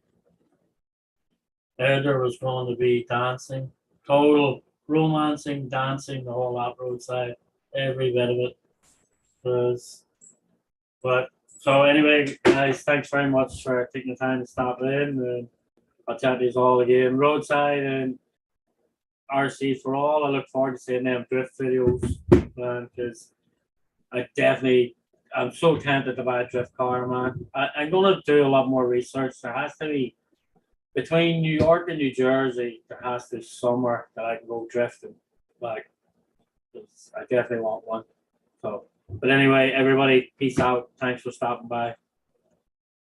Speaker 1: There was going to be dancing, total romancing, dancing, the whole lot roadside, every bit of it. Was, but so anyway, guys, thanks very much for taking the time to stop in. And I'll chat to you all again. Roadside and RC for all. I look forward to seeing them drift videos because I'm so tempted to buy a drift car, man. I'm going to do a lot more research. There has to be between New York and New Jersey, there has to be somewhere that I can go drifting. Like, I definitely want one. So, but anyway, everybody, peace out. Thanks for stopping by.